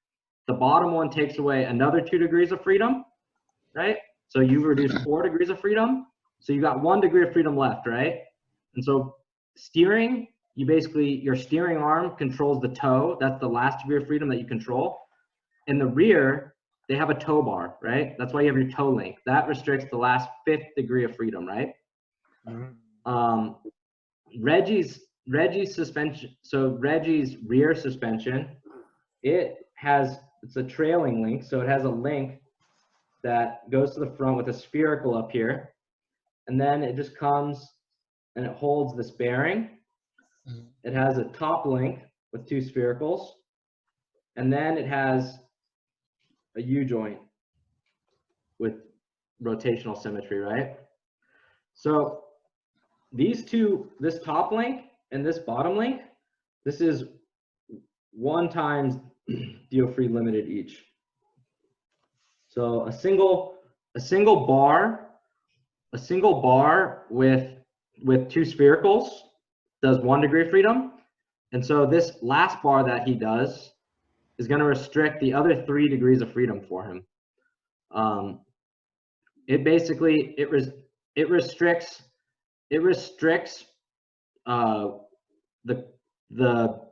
The bottom one takes away another 2 degrees of freedom, right? So you've reduced 4 degrees of freedom. So you got 1 degree of freedom left, right? And so steering, you basically, your steering arm controls the toe. That's the last degree of freedom that you control. In the rear, they have a tow bar, right? That's why you have your toe link. That restricts the last 5th degree of freedom, right? Reggie's suspension, so Reggie's rear suspension, it's a trailing link. So it has a link that goes to the front with a spherical up here. And then it just comes and it holds this bearing. It has a top link with 2 sphericals. And then it has a U-joint with rotational symmetry, right? So these two, this top link and this bottom link, this is 1 times DO free limited each. So a single bar with 2 sphericals does 1 degree of freedom. And so this last bar that he does is going to restrict the other 3 degrees of freedom for him. It basically, it restricts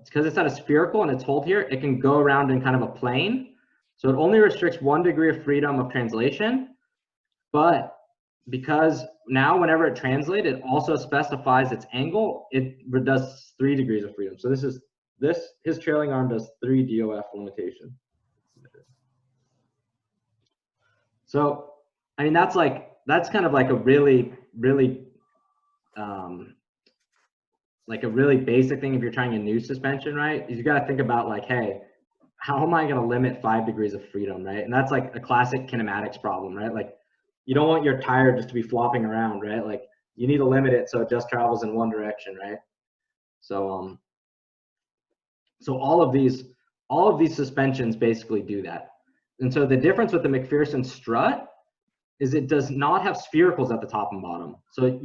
because it's at a spherical and it's hold here, it can go around in kind of a plane. So it only restricts 1 degree of freedom of translation, but because now whenever it translates, it also specifies its angle, it does 3 degrees of freedom. So his trailing arm does 3 DOF limitation. So, I mean, that's kind of like a really basic thing if you're trying a new suspension, right? Is you got to think about like, hey, how am I going to limit 5 degrees of freedom, right? And that's like a classic kinematics problem, right? Like, you don't want your tire just to be flopping around, right? Like, you need to limit it so it just travels in 1 direction, right? So, so all of these suspensions basically do that. And so the difference with the McPherson strut is it does not have sphericals at the top and bottom. So it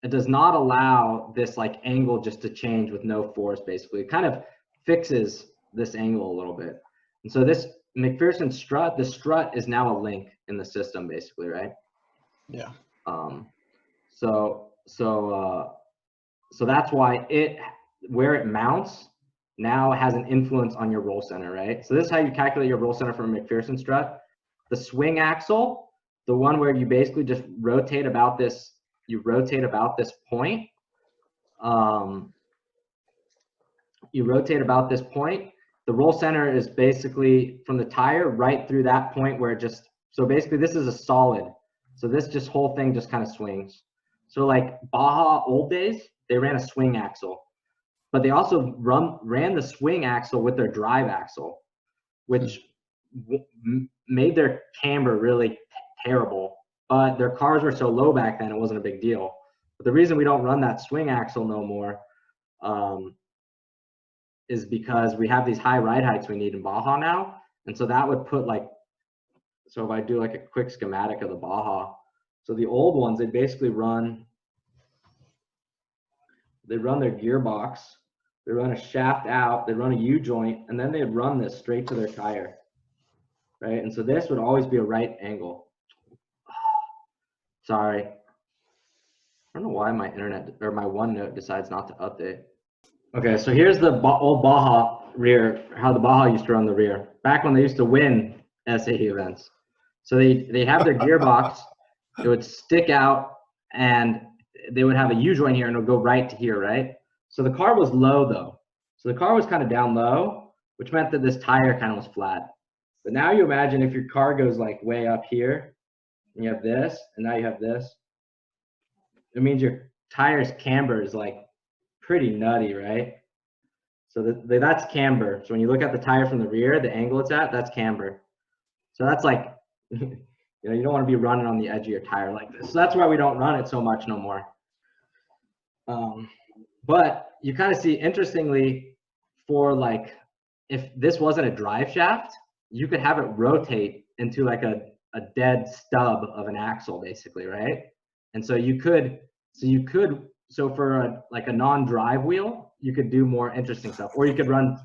does not allow this like angle just to change with no force. Basically, it kind of fixes this angle a little bit. And so this McPherson strut, the strut is now a link in the system, basically, right? Yeah. So that's why where it mounts now has an influence on your roll center, right? So this is how you calculate your roll center from a McPherson strut. The swing axle, the one where you basically just rotate about this, point. The roll center is basically from the tire right through that point where it just, so basically this is a solid. So this whole thing just kind of swings. So like Baja old days, they ran a swing axle, but they also ran the swing axle with their drive axle, which made their camber really terrible. But their cars were so low back then, it wasn't a big deal. But the reason we don't run that swing axle no more is because we have these high ride heights we need in Baja now. And so that would put So if I do like a quick schematic of the Baja, so the old ones, they basically run their gearbox, they run a shaft out, they run a U-joint, and then they'd run this straight to their tire, right? And so this would always be a right angle. Sorry. I don't know why my internet or my OneNote decides not to update. Okay, so here's the old Baja rear, how the Baja used to run the rear, back when they used to win SAE events. So they have their gearbox, it would stick out, and they would have a U-joint here, and it would go right to here, right? So the car was low, though. So the car was kind of down low, which meant that this tire kind of was flat. But now you imagine if your car goes like way up here, and you have this, and now you have this, it means your tire's camber is like pretty nutty, right? So that's camber. So when you look at the tire from the rear, the angle it's at, that's camber. So that's like, you know, you don't want to be running on the edge of your tire like this. So that's why we don't run it so much no more. But you kind of see, interestingly, for like, if this wasn't a drive shaft, you could have it rotate into like a dead stub of an axle, basically, right? And so you could, so for like a non-drive wheel, you could do more interesting stuff. Or you could run,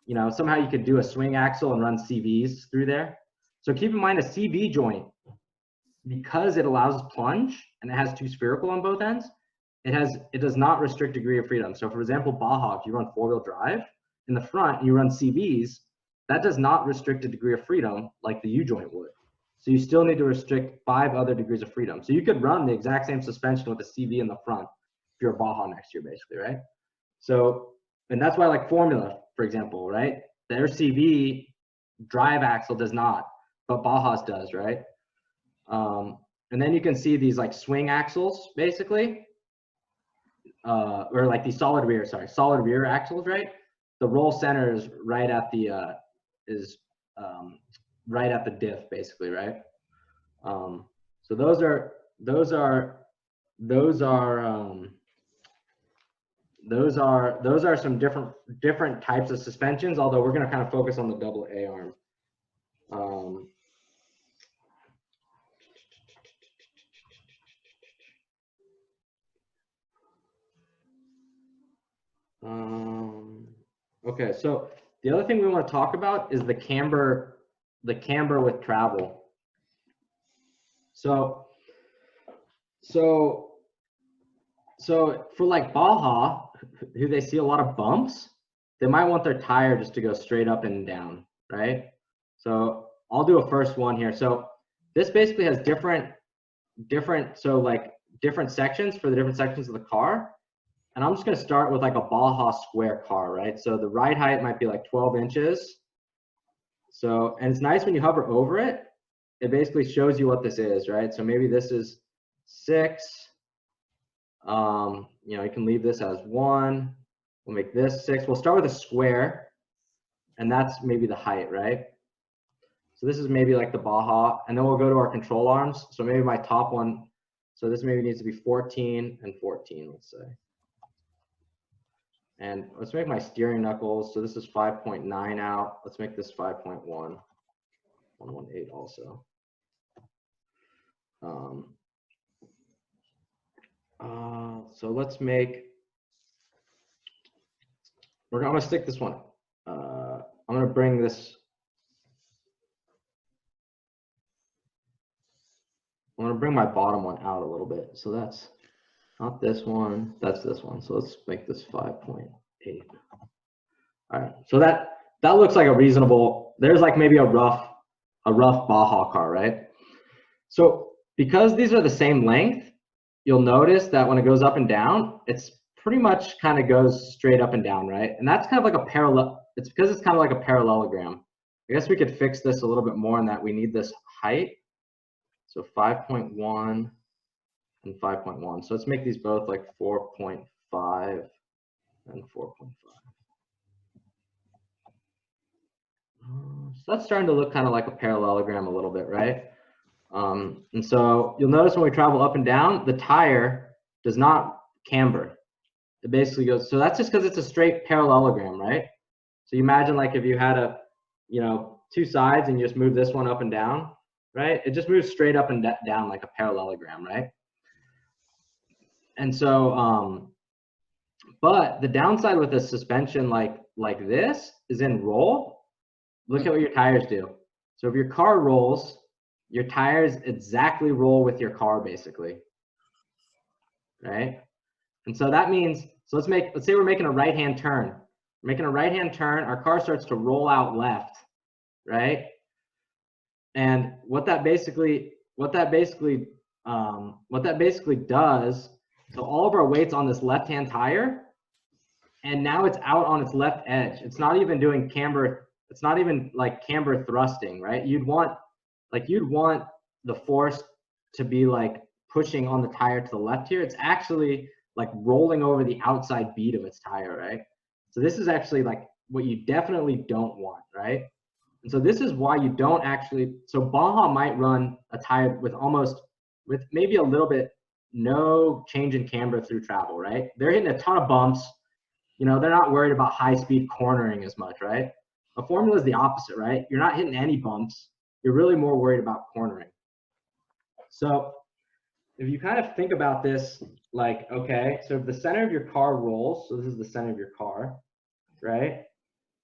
you know, somehow you could do a swing axle and run CVs through there. So keep in mind a CV joint, because it allows plunge and it has two spherical on both ends, it does not restrict degree of freedom. So for example, Baja, if you run 4-wheel drive in the front and you run CVs, that does not restrict a degree of freedom like the U-joint would. So you still need to restrict 5 other degrees of freedom. So you could run the exact same suspension with a CV in the front if you're a Baja next year, basically, right? So, and that's why like Formula, for example, right? Their CV drive axle does not, but Baja's does, right? And then you can see these like swing axles, basically, or like these solid rear axles, right? The roll center is right at the right at the diff, basically, right? So those are some different types of suspensions, although we're going to kind of focus on the double A arm. Okay, so the other thing we want to talk about is the camber with travel. So for like Baja, who they see a lot of bumps, they might want their tire just to go straight up and down, right? So I'll do a first one here. So this basically has different sections for the different sections of the car. And I'm just going to start with like a Baja square car, right? So the ride height might be like 12 inches. So, and it's nice when you hover over it, it basically shows you what this is, right? So maybe this is 6. You know, you can leave this as 1. We'll make this 6. We'll start with a square, and that's maybe the height, right? So this is maybe like the Baja, and then we'll go to our control arms. So maybe my top one, so this maybe needs to be 14 and 14, let's say. And let's make my steering knuckles. So this is 5.9 out. Let's make this 5.1, 118 also. So let's make, I'm gonna stick this one. I'm gonna bring this, I'm gonna bring my bottom one out a little bit. So that's not this one, that's this one. So let's make this 5.8. All right, so that looks like a reasonable, there's like maybe a rough Baja car, right? So because these are the same length, you'll notice that when it goes up and down, it's pretty much kind of goes straight up and down, right? And that's kind of like a parallel, it's because it's kind of like a parallelogram. I guess we could fix this a little bit more in that we need this height. So 5.1 and 5.1. So let's make these both like 4.5 and 4.5. So that's starting to look kind of like a parallelogram a little bit, right? And so you'll notice when we travel up and down, the tire does not camber. It basically goes, so that's just because it's a straight parallelogram, right? So you imagine like if you had a, you know, 2 sides and you just move this one up and down, right? It just moves straight up and down like a parallelogram, right? And so, but the downside with a suspension like this is in roll. Look at what your tires do. So if your car rolls, your tires exactly roll with your car basically, right? And so that means, so let's say we're making a right-hand turn. We're making a right-hand turn, our car starts to roll out left, right? And what that basically does, so all of our weight's on this left-hand tire, and now it's out on its left edge. It's not even doing camber, it's not even like camber thrusting, right? You'd want the force to be like pushing on the tire to the left here. It's actually like rolling over the outside bead of its tire, right? So this is actually like what you definitely don't want, right? And so this is why you don't actually, so Baja might run a tire with maybe a little bit, no change in camber through travel, right? They're hitting a ton of bumps. You know, they're not worried about high speed cornering as much, right? A Formula is the opposite, right? You're not hitting any bumps. You're really more worried about cornering. So if you kind of think about this, like, okay, so if the center of your car rolls, so this is the center of your car, right?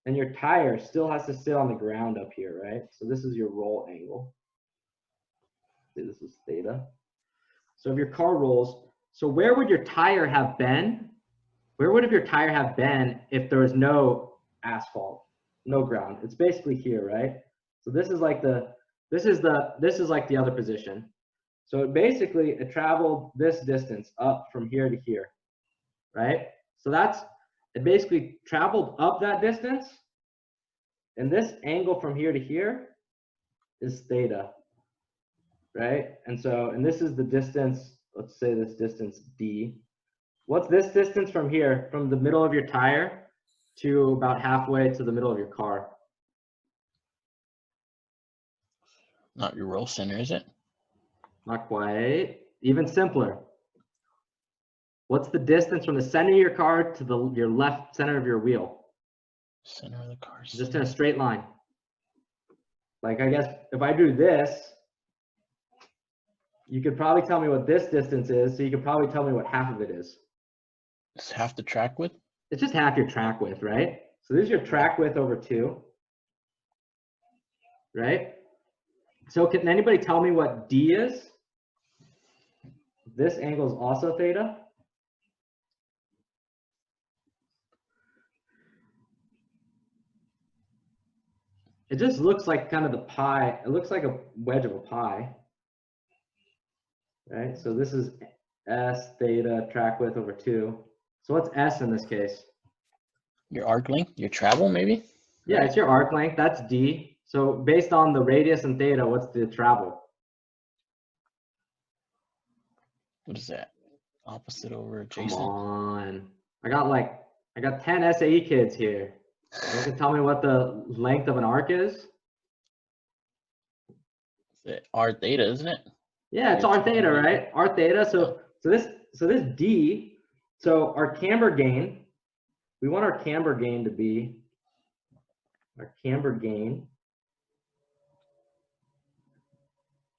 And your tire still has to sit on the ground up here, right? So this is your roll angle. This is theta. So if your car rolls, so where would your tire have been? Where would your tire have been if there was no asphalt, no ground? It's basically here, right? So this is like this is like the other position. So it traveled this distance up from here to here, right? So it basically traveled up that distance, and this angle from here to here is theta, right? And this is the distance, let's say this distance D. What's this distance from here, from the middle of your tire to about halfway to the middle of your car? Not your roll center, is it? Not quite. Even simpler. What's the distance from the center of your car to your left center of your wheel? Center of the car. Just in a straight line. Like, I guess if I do this, you could probably tell me what this distance is, so you could probably tell me what half of it is. It's half the track width? It's just half your track width, right? So this is your track width over 2, right? So can anybody tell me what D is? This angle is also theta. It just looks like kind of the pie. It looks like a wedge of a pie, right? So this is S theta track width over 2. So what's S in this case? Your arc length, your travel maybe? Yeah, it's your arc length. That's D. So based on the radius and theta, what's the travel? What is that? Opposite over adjacent? Come on. I got 10 SAE kids here. You can tell me what the length of an arc is? It's R theta, isn't it? Yeah, it's R theta, right? R theta. So this D, so our camber gain, we want our camber gain to be,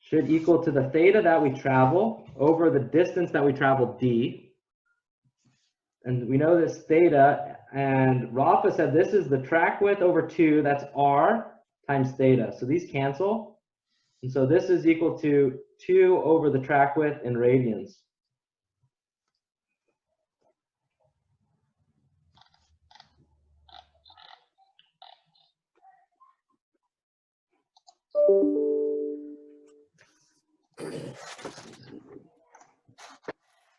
should equal to the theta that we travel over the distance that we travel D. And we know this theta, and Rafa said this is the track width over 2, that's R times theta. So these cancel. And so this is equal to 2 over the track width in radians.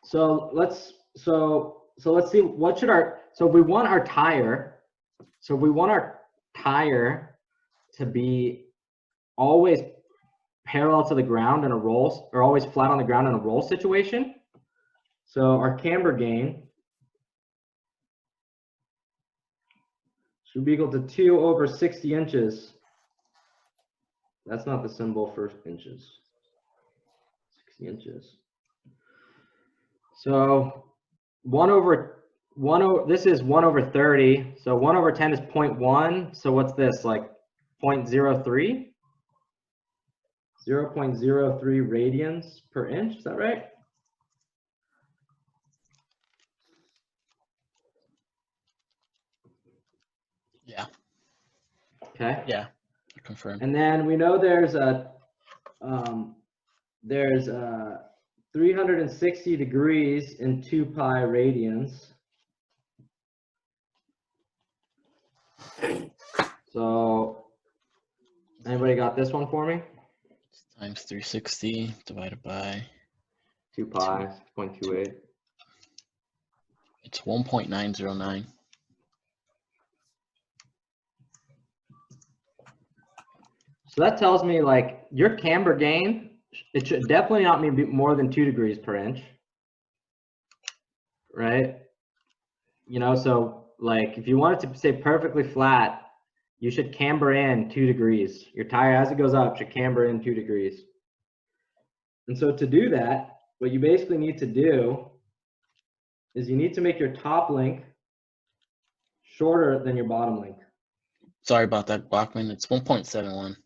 So let's see, what should so if we want our tire to be always parallel to the ground in a roll, or always flat on the ground in a roll situation. So our camber gain should be equal to 2 over 60 inches. That's not the symbol for inches. 60 inches. So this is 1 over 30. So 1 over 10 is 0.1. So what's this, like 0.03? 0.03 radians per inch. Is that right? Yeah. Okay. Yeah. Confirmed. And then we know there's 360 degrees in 2 pi radians. So anybody got this one for me? Times 360 divided by 2 pi, 0.28. it's 1.909. So that tells me like your camber gain, it should definitely not be more than 2 degrees per inch, right? You know, so like if you want it to stay perfectly flat, you should camber in 2 degrees. Your tire, as it goes up, should camber in 2 degrees. And so to do that, what you basically need to do is you need to make your top link shorter than your bottom link. Sorry about that, Bachman. It's 1.71.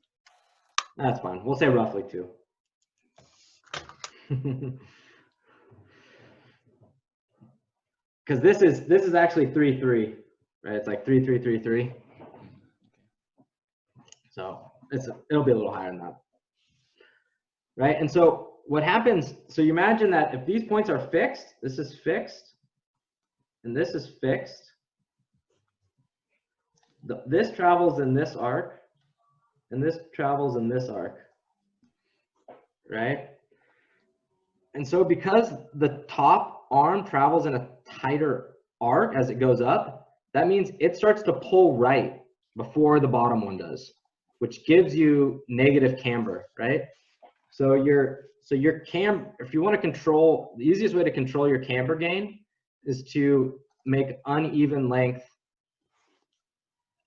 That's fine. We'll say roughly 2. Because this is actually 3.3, right? It's like 3.333. So it'll be a little higher than that, right? And so what happens? So you imagine that if these points are fixed, this is fixed, and this is fixed. This travels in this arc, and this travels in this arc, right? And so because the top arm travels in a tighter arc as it goes up, that means it starts to pull right before the bottom one does, which gives you negative camber, right? So your if you want to control, the easiest way to control your camber gain is to make uneven length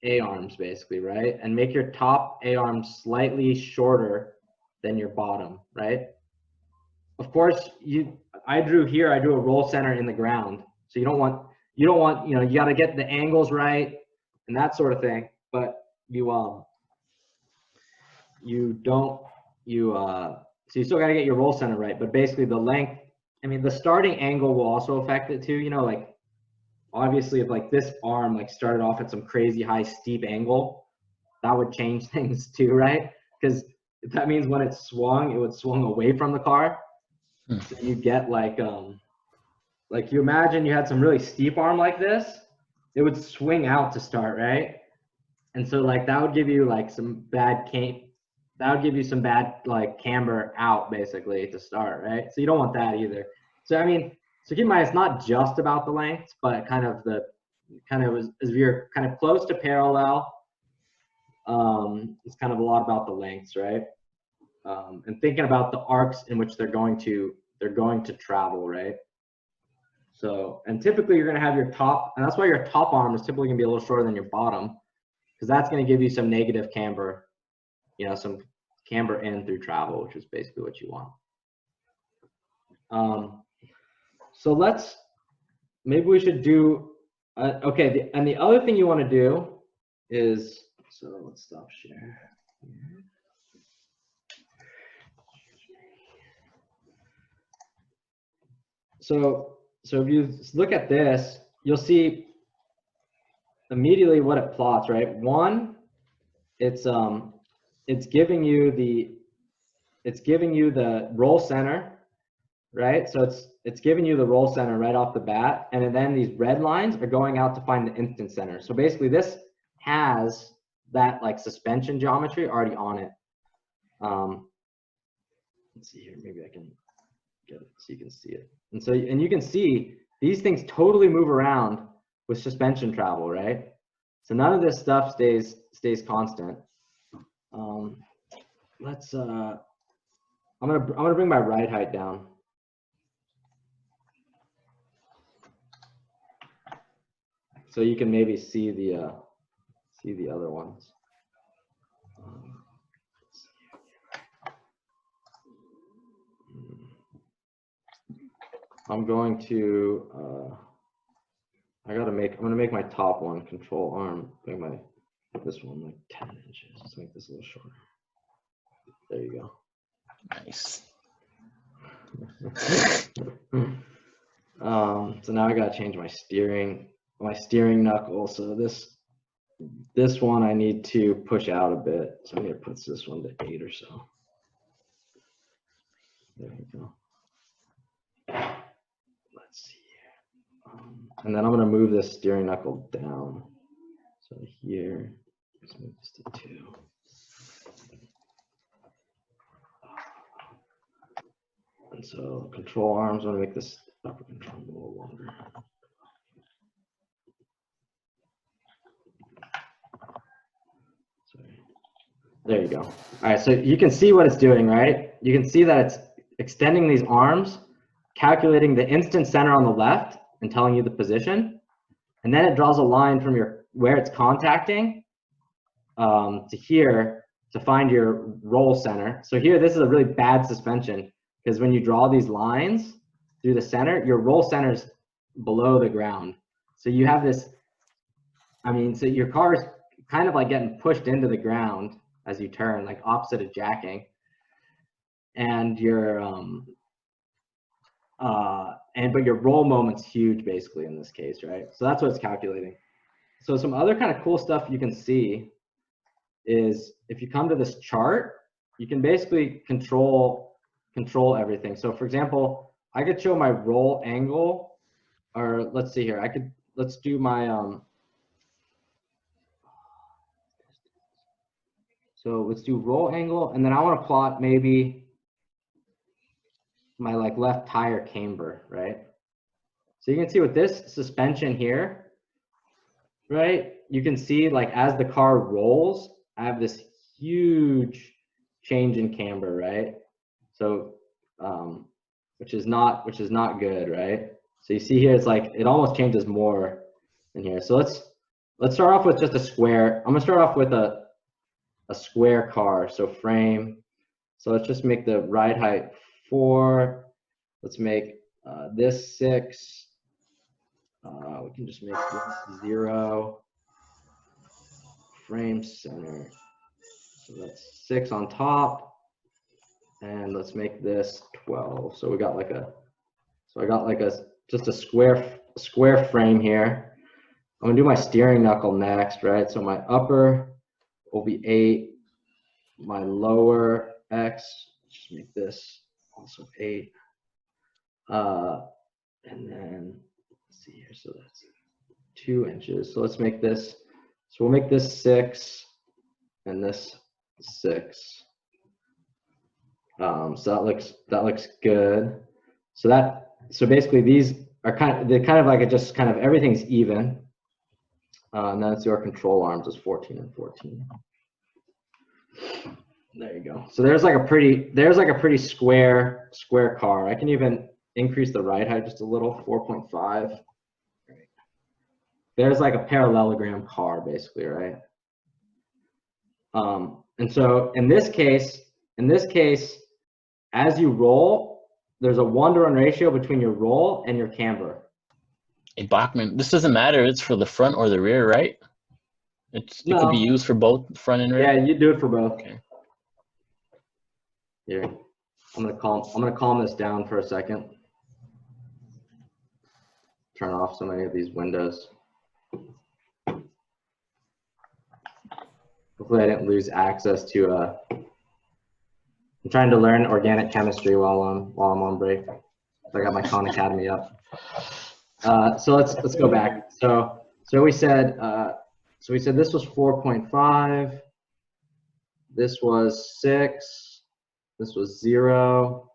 A-arms basically, right? And make your top A-arms slightly shorter than your bottom, right? Of course, I drew a roll center in the ground. So you don't want, you know, you got to get the angles right and that sort of thing. But so you still got to get your roll center right. But basically the length, I mean, the starting angle will also affect it too. You know, like obviously if like this arm like started off at some crazy high steep angle, that would change things too, right? Because that means when it would swung away from the car. So you get like you imagine you had some really steep arm like this, it would swing out to start, right? And so like that would give you like some bad like camber out basically to start, right? So you don't want that either. So I mean, so keep in mind it's not just about the lengths, but kind of as you're kind of close to parallel, it's kind of a lot about the lengths, right? And thinking about the arcs in which they're going to travel, right? So, and typically you're going to have your top, and that's why your top arm is typically going to be a little shorter than your bottom, because that's going to give you some negative camber, you know, some camber in through travel, which is basically what you want. So maybe we should do, okay, and the other thing you want to do is, so let's stop share. So if you look at this, you'll see immediately what it plots, right? One, it's giving you the roll center, right? So it's giving you the roll center right off the bat, and then these red lines are going out to find the instant center. So basically this has that like suspension geometry already on it. Let's see here, maybe I can get it so you can see it. And so, and you can see these things totally move around with suspension travel, right? So none of this stuff stays constant. I'm gonna bring my ride height down. So you can maybe see the other ones. I'm going to I'm gonna make my top one control arm, make this one like 10 inches. Let's make this a little shorter. There you go. Nice. So now I gotta change my steering knuckle. So this one I need to push out a bit. So I'm gonna put this one to 8 or so. There we go. Let's see here. And then I'm gonna move this steering knuckle down. So here, let's move this to 2. And so control arms, I'm gonna make this upper control a little longer. Sorry. There you go. All right, so you can see what it's doing, right? You can see that it's extending these arms, calculating the instant center on the left and telling you the position. And then it draws a line from where it's contacting to here to find your roll center. So here, this is a really bad suspension because when you draw these lines through the center, your roll center is below the ground. So you have this, I mean, so your car is kind of like getting pushed into the ground as you turn, like opposite of jacking. And but your roll moment's huge basically in this case, right? So that's what it's calculating. So some other kind of cool stuff you can see is if you come to this chart, you can basically control everything. So for example, I could show my roll angle, or let's see here, let's do my, so let's do roll angle, and then I want to plot maybe my like left tire camber, right? So you can see with this suspension here, right? You can see like as the car rolls, I have this huge change in camber, right? So, which is not good, right? So you see here, it's like, it almost changes more in here. So let's start off with just a square. I'm gonna start off with a square car, so frame. So let's just make the ride height 4. Let's make this 6. We can just make this 0. Frame center. So that's 6 on top. And let's make this 12. So we got like just a square frame here. I'm gonna do my steering knuckle next, right? So my upper will be 8. My lower X, just make this also 8. And then let's see here, so that's 2 inches. So let's make this, so we'll make this 6 and this 6. So that looks good. So basically these are kind of like just kind of everything's even. And then let's do our control arms is 14 and 14. There you go. So there's like a pretty square car. I can even increase the ride height just a little, 4.5. There's like a parallelogram car basically, right? And so in this case, as you roll, there's a 1-to-1 ratio between your roll and your camber. Hey, Bachman, this doesn't matter if it's for the front or the rear, right? It could be used for both front and rear. Yeah, you do it for both. Okay. Here, I'm gonna calm this down for a second. Turn off so many of these windows. Hopefully I didn't lose access to I'm trying to learn organic chemistry while I'm on break. So I got my Khan Academy up. So let's go back. So we said this was 4.5. This was 6. This was 0.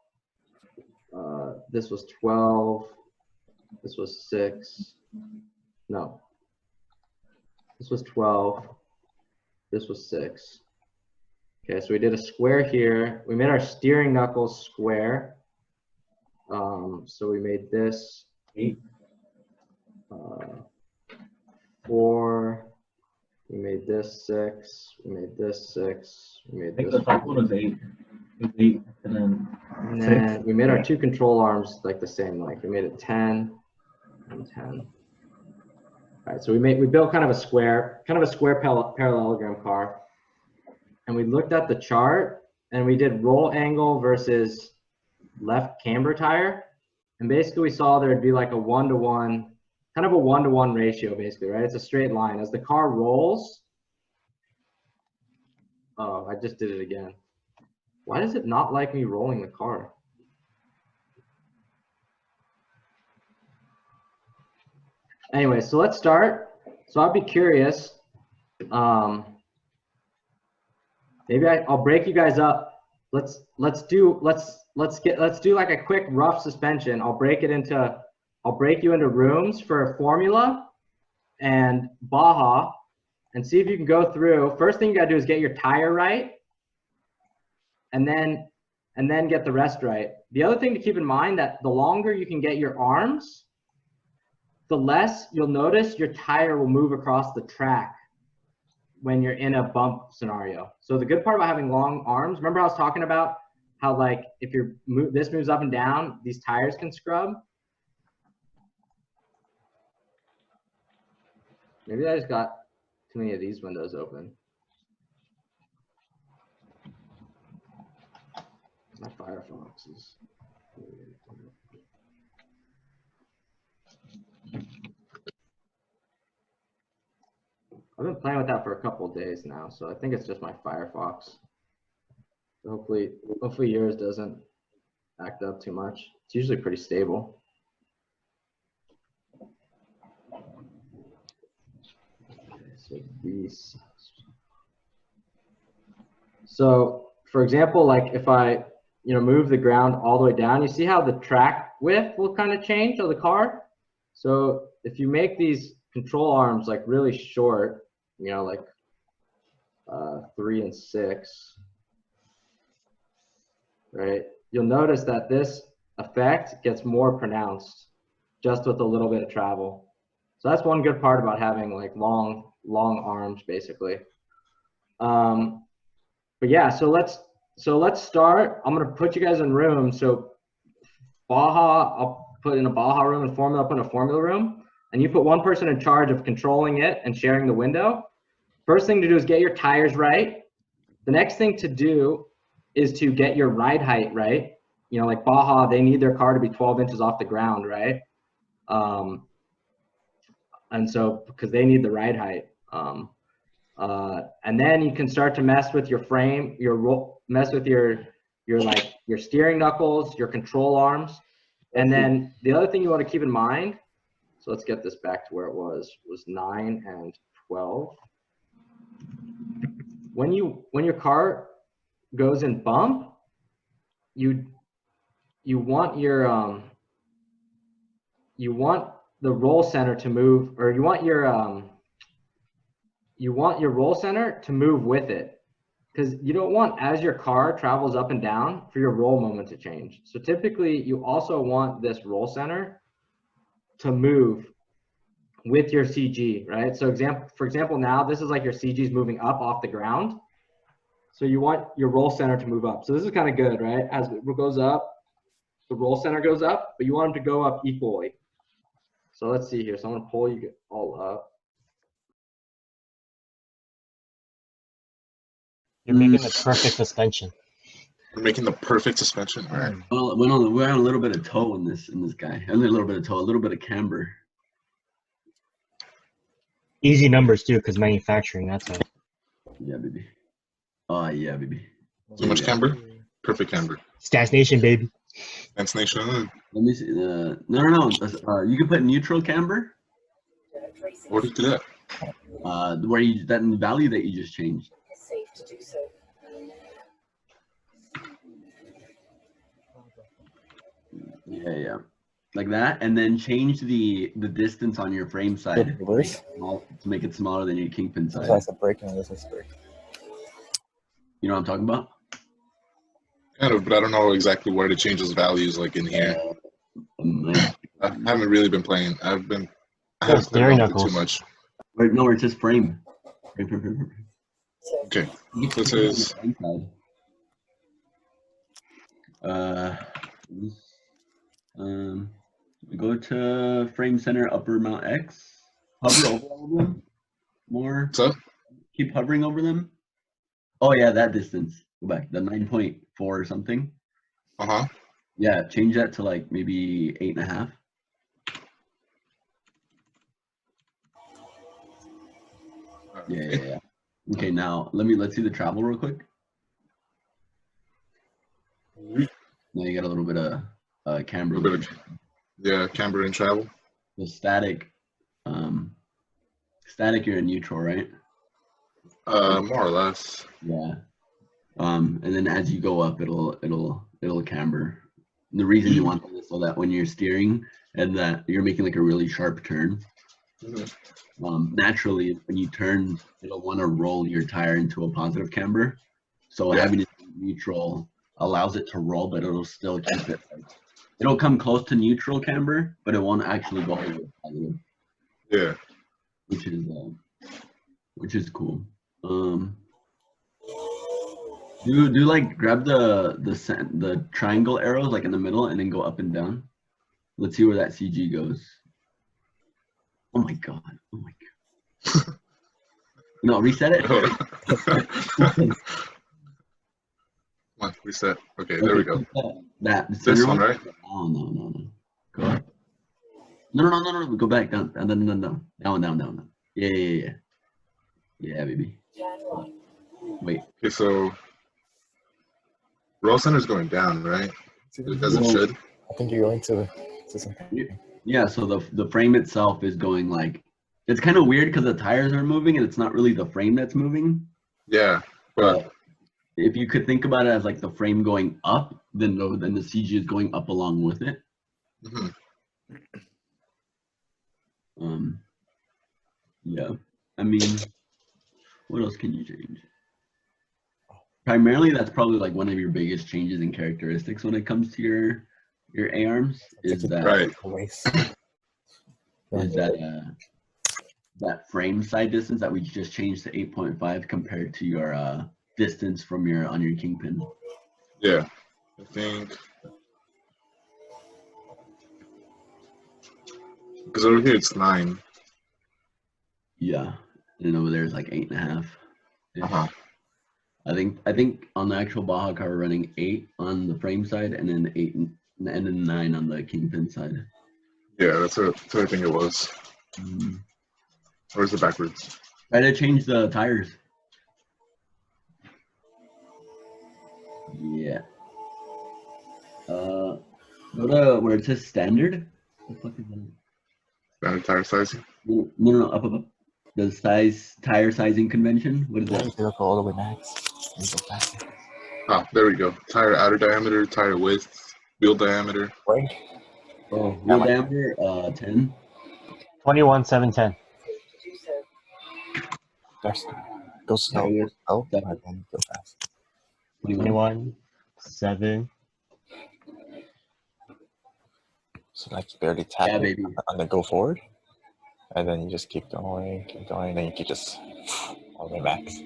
This was 12. This was 6. No. This was 12. This was 6. Okay, so we did a square here. We made our steering knuckles square. So we made this 8. 4. We made this 6. We made this 6. We made this. The top one was 8. It was 8, and then we made our 2 control arms like the same length. We made it 10 and 10. All right, so we built kind of a square parallelogram car. And we looked at the chart and we did roll angle versus left camber tire. And basically we saw there'd be like a 1-to-1, kind of a 1-to-1 ratio basically, right? It's a straight line. As the car rolls, oh, I just did it again. Why does it not like me rolling the car? Anyway, so let's start. So I'd be curious. Maybe I'll break you guys up. Let's do like a quick rough suspension. I'll break you into rooms for Formula and Baja, and see if you can go through. First thing you gotta do is get your tire right, and then get the rest right. The other thing to keep in mind that the longer you can get your arms, the less you'll notice your tire will move across the track when you're in a bump scenario. So the good part about having long arms, remember I was talking about how like if this moves up and down, these tires can scrub. Maybe I just got too many of these windows open. My Firefox is weird. I've been playing with that for a couple of days now, so I think it's just my Firefox. So hopefully yours doesn't act up too much. It's usually pretty stable. Okay, so for example, like if I move the ground all the way down, you see how the track width will kind of change of the car. So if you make these control arms like really short, like 3 and 6, right? You'll notice that this effect gets more pronounced just with a little bit of travel. So that's one good part about having like long arms, basically. But yeah, so let's start. I'm gonna put you guys in rooms. So Baja, I'll put in a Baja room, and Formula, I'll put in a Formula room, and you put one person in charge of controlling it and sharing the window. First thing to do is get your tires right. The next thing to do is to get your ride height right. Like Baja, they need their car to be 12 inches off the ground, right? And so, because they need the ride height. And then you can start to mess with your frame, mess with your steering knuckles, your control arms. And then the other thing you want to keep in mind, so let's get this back to where it was 9 and 12. When your car goes in bump, you want the roll center to move, or you want your roll center to move with it, because you don't want, as your car travels up and down, for your roll moment to change. So typically you also want this roll center to move with your CG, right? So for example, now this is like your CG is moving up off the ground. So you want your roll center to move up. So this is kind of good, right? As it goes up, the roll center goes up, but you want them to go up equally. So let's see here. So I'm gonna pull you all up. You're making the perfect suspension. We're making the perfect suspension. All right. Well, we're on a little bit of toe in this guy. Only a little bit of toe, a little bit of camber. Easy numbers too, because manufacturing, that's it. Yeah, baby. Oh yeah, baby. So much camber? Perfect camber. Stats Nation, baby. Dance Nation. Let me see. No. You can put neutral camber. Where did you do that? Where that value that you just changed. It's safe to do so. Yeah. Like that, and then change the distance on your frame side to make it smaller than your kingpin side. That's a break and this is break. You know what I'm talking about? Kind of, but I don't know exactly where to change those values, like in here. I haven't really been playing. I haven't played too much. Wait, no, it's just frame. Okay. This is. Go to frame center upper mount X. Hover over all of them. More. What's up? Keep hovering over them. Oh yeah, that distance. Go back. The 9.4 or something. Uh-huh. Yeah, change that to like maybe 8.5. Yeah. Okay, now let's see the travel real quick. Now you got a little bit of camber. Yeah, camber and travel. The static, you're in neutral, right? More or less. Yeah. And then as you go up, it'll camber. And the reason you want that is so that when you're steering and that you're making like a really sharp turn, naturally when you turn, it'll want to roll your tire into a positive camber. So having it neutral allows it to roll, but it'll still keep it. It'll come close to neutral camber, but it won't actually go all the way positive. Yeah. Which is cool. Do like grab the triangle arrows like in the middle and then go up and down. Let's see where that CG goes. Oh my god. No, reset it. Come on, reset. Okay, there we go. This one, right? No. Go up. No. Go back down. Down. Yeah. Yeah, baby. Wait. Okay, so roll center's going down, right? As it should. I think you're going to something. Yeah, so the frame itself is going like, it's kind of weird because the tires are moving and it's not really the frame that's moving. Yeah, but if you could think about it as like the frame going up, then the CG is going up along with it. Yeah, I mean, what else can you change? Primarily, that's probably like one of your biggest changes in characteristics when it comes to your A-arms is that that frame side distance that we just changed to 8.5 compared to your distance from on your kingpin. Yeah, I think because over here it's 9. Yeah, and over there it's like 8.5. I think on the actual Baja car we're running 8 on the frame side and then 8 and then 9 on the kingpin side. Yeah, that's what I think it was. Or is it backwards? Try to change the tires. Yeah. Go to where it says standard. What the fuck is that? Standard tire sizing? No, up. The tire sizing convention. What is that? Go all the way max. Ah, there we go. Tire outer diameter, tire width, wheel diameter. Right. Oh, wheel diameter, 10. 21, 7, 10. Go slow. Oh, and then go fast. 21, 7. So like barely tap Yeah, it baby. and then go forward. And then you just keep going, and then you can just all the way max.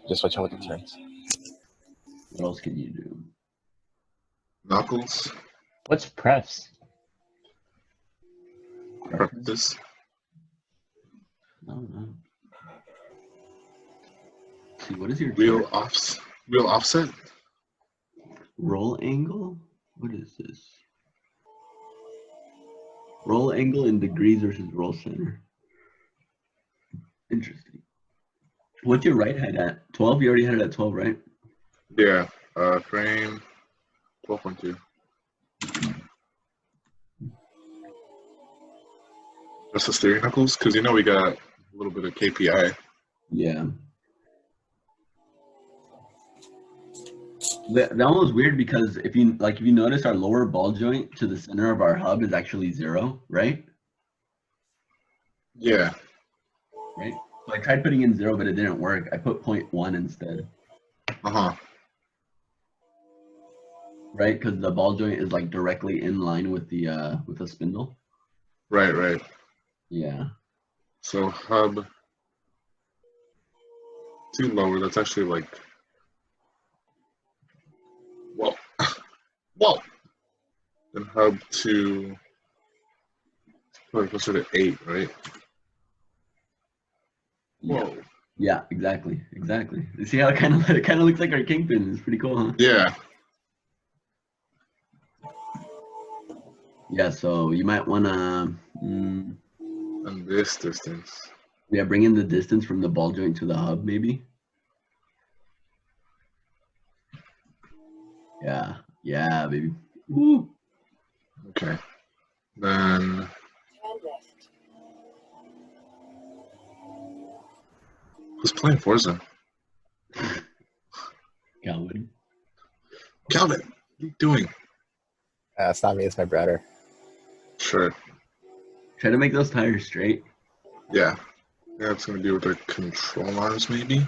Just watch out with the turns. What else can you do? Knuckles. What's prefs? Practice. No. See, what is your wheel offset? Roll angle? What is this? Roll angle in degrees versus roll center. Interesting. What's your right head at? 12? You already had it at 12, right? Yeah. Frame 12.2. That's the steering knuckles? Because you know we got a little bit of KPI. Yeah. That one was weird because if you notice, our lower ball joint to the center of our hub is actually 0, right? Yeah. Right. So I tried putting in 0, but it didn't work. I put 0.1 instead. Right, because the ball joint is like directly in line with the spindle. Right. Yeah. So hub too lower. That's actually like whoa. Then hub to probably closer to 8, right? Whoa. Yeah, exactly. You see how it kind of looks like our kingpin? It's pretty cool, huh? Yeah. Yeah. So you might wanna. And this distance. Yeah, bring in the distance from the ball joint to the hub, maybe. Yeah, baby. Woo. Okay. Then. Who's playing Forza? Calvin. Calvin, what are you doing? It's not me, it's my brother. Sure. Try to make those tires straight. Yeah. Yeah, it's gonna be with the control arms, maybe.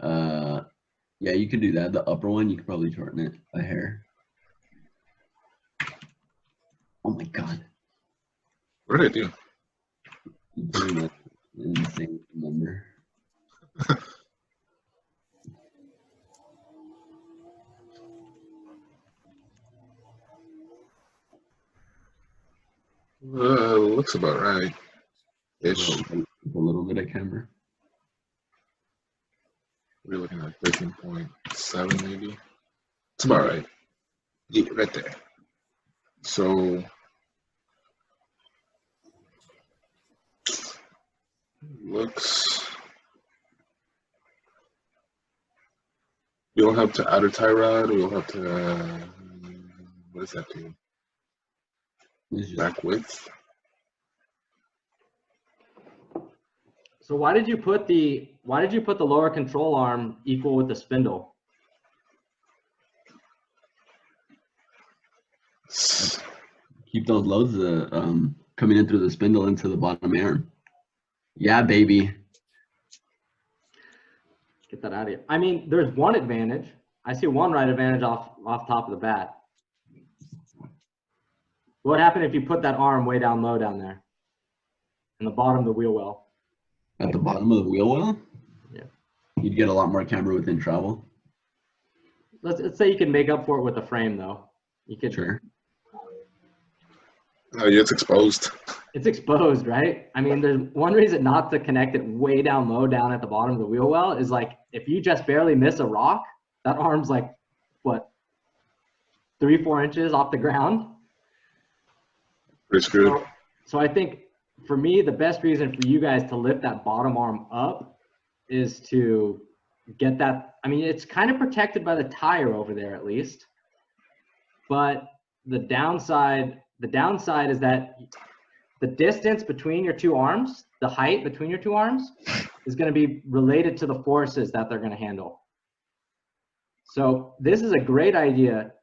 Yeah, you could do that. The upper one, you could probably shorten it a hair. Oh my god. What did I do? You're doing an insane number. Looks about right. Ish. A little bit of camber. We're looking at 13.7 maybe. It's about right. Yeah, right there. So looks. You'll have to add a tie rod. We'll have to. What does that do? Back width. So why did you put the lower control arm equal with the spindle? Keep those loads coming in through the spindle into the bottom arm. Yeah, baby. Get that out of here. I mean, there's one advantage. I see one right advantage off top of the bat. What would happen if you put that arm way down low down there in the bottom of the wheel well? At the bottom of the wheel well? Yeah. You'd get a lot more camber within travel. Let's say you can make up for it with the frame, though. You could. Sure. Oh, yeah, it's exposed. It's exposed, right? I mean, there's one reason not to connect it way down low down at the bottom of the wheel well is like if you just barely miss a rock, that arm's like, what, 3-4 inches off the ground? Pretty screwed. So I think for me, the best reason for you guys to lift that bottom arm up is to get that. I mean, it's kind of protected by the tire over there at least, but the downside is that the distance between your two arms, the height between your two arms, is going to be related to the forces that they're going to handle. So this is a great idea.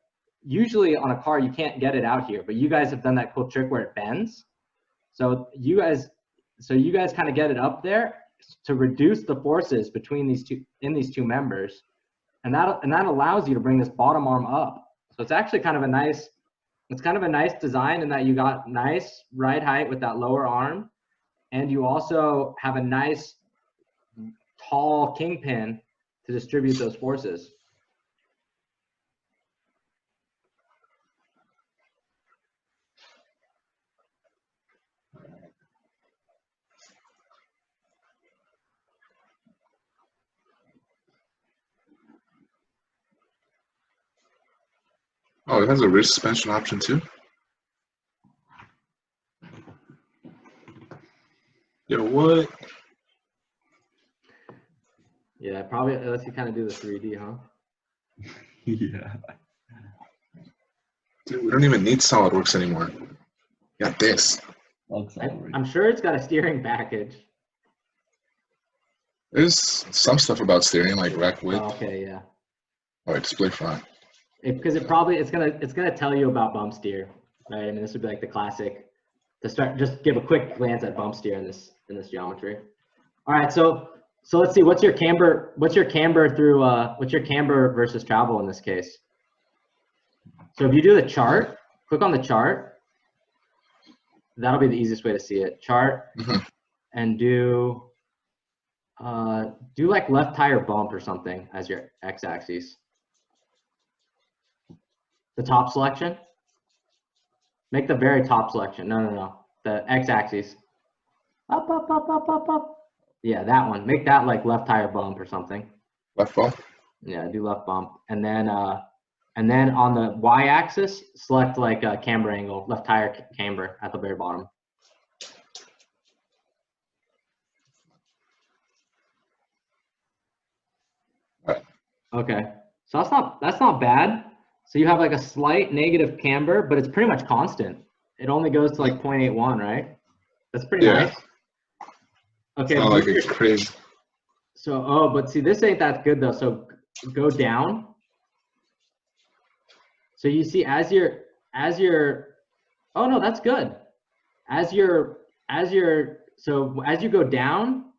Usually on a car, you can't get it out here, but you guys have done that cool trick where it bends. So you guys kind of get it up there to reduce the forces between these two members, and that allows you to bring this bottom arm up. So it's actually kind of a nice design in that you got nice ride height with that lower arm, and you also have a nice tall kingpin to distribute those forces. Oh, it has a rear suspension option too? Yo, what? Yeah, probably lets you kind of do the 3D, huh? Yeah. Dude, we don't even need SolidWorks anymore. Got this. I'm sure it's got a steering package. There's some stuff about steering, like rack width. Oh, okay, yeah. All right, display front. Because it's gonna tell you about bump steer, right? I mean, this would be like the classic. To start, just give a quick glance at bump steer in this geometry. All right, so let's see. What's your camber versus travel in this case? So if you do the chart, click on the chart. That'll be the easiest way to see it. Chart, and do like left tire bump or something as your x-axis. The top selection. Make the very top selection. No. The x-axis. Up. Yeah, that one. Make that like left tire bump or something. Left bump. Yeah, do left bump, and then on the y-axis, select like a camber angle, left tire camber at the very bottom. Okay, so that's not bad. So you have like a slight negative camber, but it's pretty much constant. It only goes to like 0.81, right? That's pretty nice. Okay. It's not like it's crazy. So, but see, this ain't that good though. So go down. So you see, as you're, oh no, that's good. So as you go down,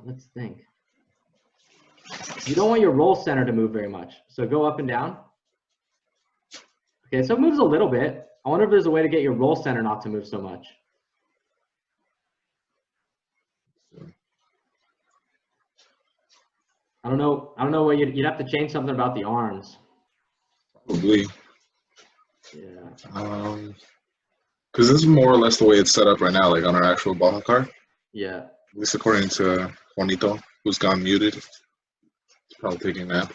let's think. You don't want your roll center to move very much. So go up and down. Okay, so it moves a little bit. I wonder if there's a way to get your roll center not to move so much. I don't know what you'd have to change something about the arms. Probably. Yeah. Because this is more or less the way it's set up right now, like on our actual Baja car. Yeah. At least according to Juanito, who's gone muted. He's probably taking a nap.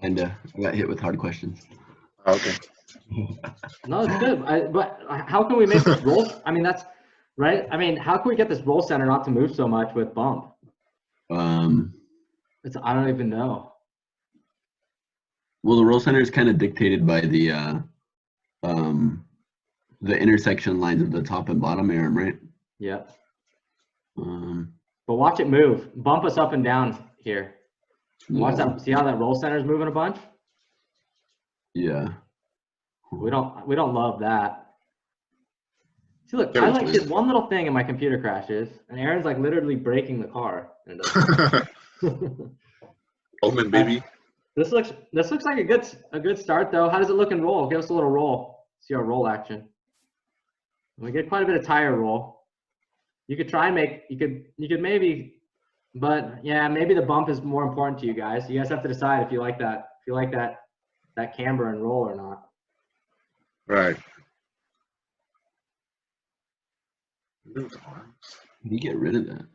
And I got hit with hard questions. Oh, okay. No, it's good. But how can we make this roll? I mean, that's right. I mean, how can we get this roll center not to move so much with bump? I don't even know. Well, the roll center is kind of dictated by the intersection lines of the top and bottom arm, right? Yeah. But watch it move. Bump us up and down here. Watch that. See how that roll center is moving a bunch? Yeah. We don't love that. See, look, I like did one little thing and my computer crashes, and Aaron's like literally breaking the car. And it Omen, baby. This looks like a good start though. How does it look in roll? Give us a little roll. See our roll action. We get quite a bit of tire roll. You could try and make you could maybe, but yeah, maybe the bump is more important to you guys. You guys have to decide if you like that camber and roll or not. Right. You get rid of that.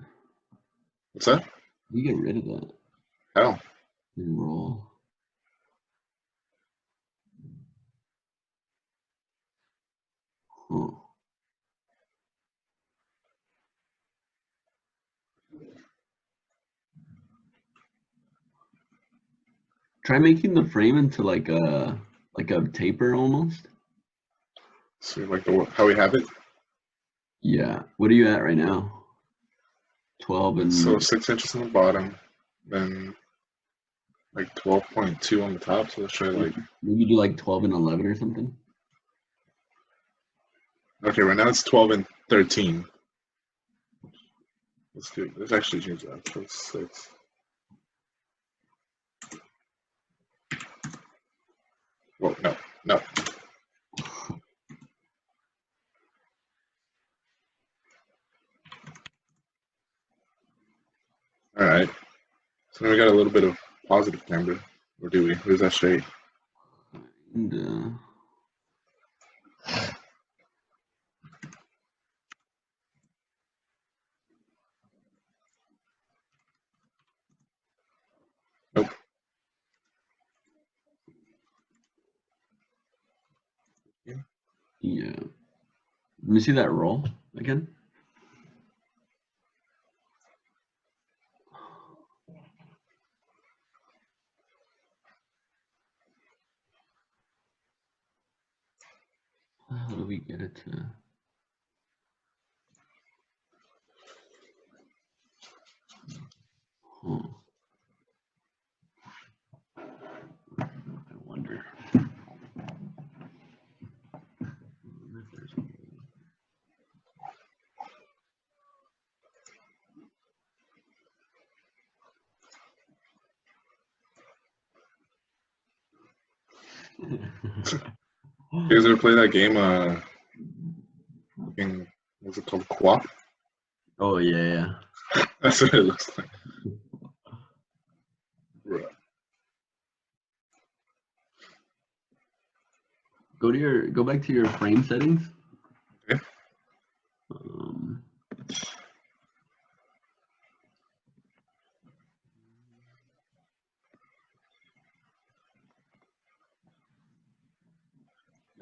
What's that? You get rid of that. How? And roll. Huh. Try making the frame into like a taper almost. So like how we have it? Yeah. What are you at right now? 12 and... So 6 inches on the bottom, then like 12.2 on the top. So let's try like... Maybe do like 12 and 11 or something. Okay, right now it's 12 and 13. Let's actually change that. So it's 6. Well, no. All right. So now we got a little bit of positive camber. Or do we? Or is that straight? And, Nope. Yeah. Let me see that roll again. How do we get it to... Huh. I wonder. You guys ever play that game? What's it called? Co-op? Oh yeah. That's what it looks like. Right. Go back to your frame settings. Okay.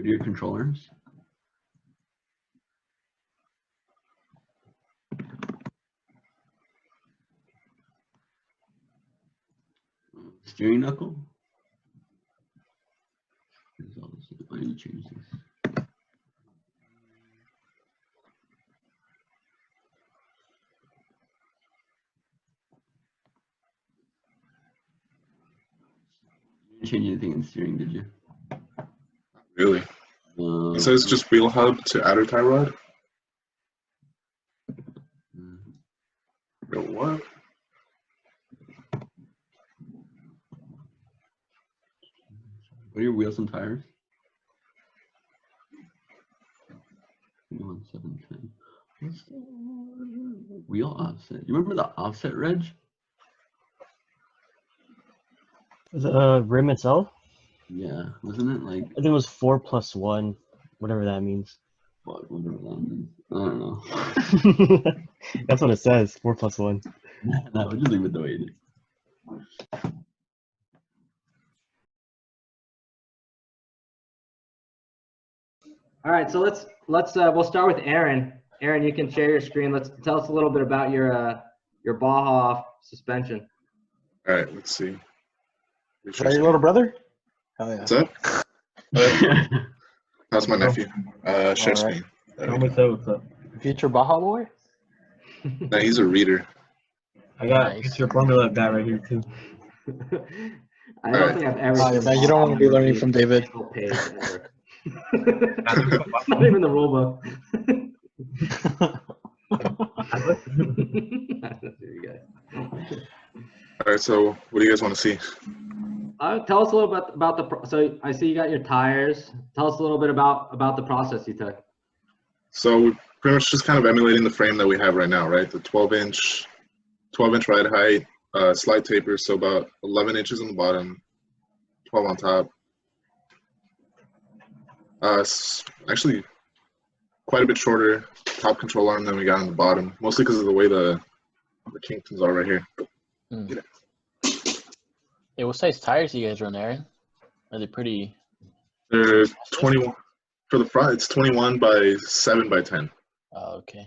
your controllers. Steering knuckle. Why do you change this? You didn't change anything in steering, did you? Really? It says just wheel hub to outer tie rod. Yo, what? What are your wheels and tires? 710. What's the wheel offset? You remember the offset, Reg? The rim itself? Yeah, wasn't it like? I think it was 4 + 1, whatever that means. What, whatever that means. I don't know. That's what it says, 4 + 1. No, just leave it the way it is. All right, so we'll start with Aaron. Aaron, you can share your screen. Let's tell us a little bit about your Baja suspension. All right, let's see. Is that your little brother? Hell yeah. What's up? That's my nephew. Share screen. What's up? Future Baja boy? No, he's a reader. I got future Formula guy right here too. I don't think I've ever. Oh, man, you don't want to be learning from David. Page ever. Not even the rule book. All right, so what do you guys want to see? Tell us a little bit about the. So I see you got your tires. Tell us a little bit about the process you took. So pretty much just kind of emulating the frame that we have right now, right? The 12-inch ride height, slide taper, so about 11 inches on the bottom, 12 on top. Actually, quite a bit shorter top control arm than we got on the bottom, mostly because of the way the Kingtons are right here. Hey, what size tires do you guys run, Aaron? Are they pretty? They're 21 for the front. It's 21 by 7 by 10. Oh, okay.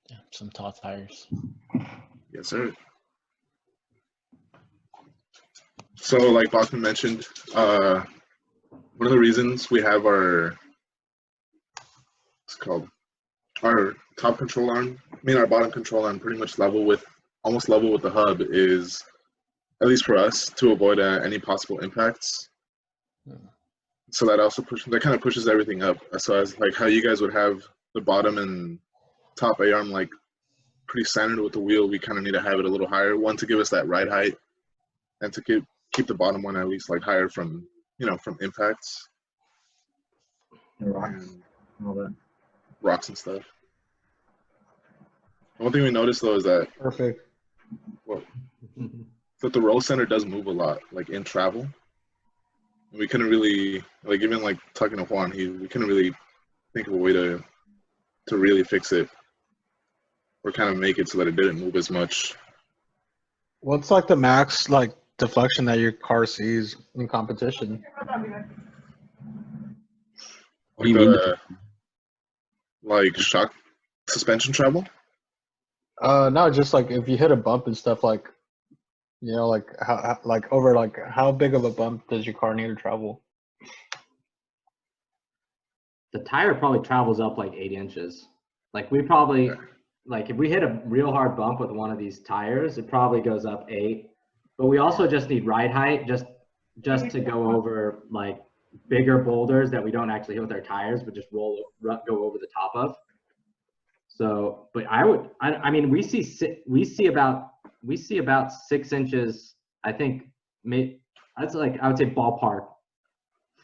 Yeah, some tall tires. Yes, sir. So, like Bachman mentioned, one of the reasons we have our top control arm, our bottom control arm pretty much almost level with the hub is, at least for us, to avoid any possible impacts. So that kind of pushes everything up. So as like how you guys would have the bottom and top A arm like pretty centered with the wheel, we kind of need to have it a little higher. One, to give us that ride height, and to keep the bottom one at least like higher from impacts. And rocks and all that. Rocks and stuff. One thing we noticed though is that that the roll center does move a lot, like in travel. And we couldn't really, like even like talking to Juan, we couldn't really think of a way to really fix it or kind of make it so that it didn't move as much. What's like the max like deflection that your car sees in competition? What do you mean? Like shock suspension travel? No, just like if you hit a bump and stuff, like like how big of a bump does your car need to travel? The tire probably travels up like 8 inches. Like we probably, like if we hit a real hard bump with one of these tires, it probably goes up 8. But we also just need ride height just to go over like bigger boulders that we don't actually hit with our tires, but just go over the top of. So, but I mean, we see about 6 inches. I think that's like, I would say ballpark.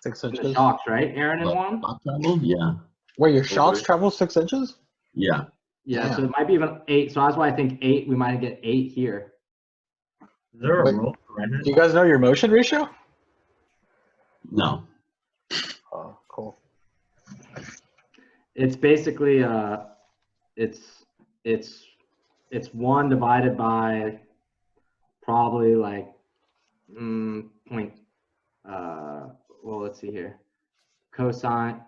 6 inches. Shocks, right, Aaron and Juan? Yeah. Wait, your shocks travel 6 inches? Yeah. Yeah. Damn. So it might be even 8. So that's why I think 8. We might get 8 here. Is there a Wait, roll? do you guys know your motion ratio? No. Oh, cool. It's basically it's 1 divided by probably like well, let's see here. cosine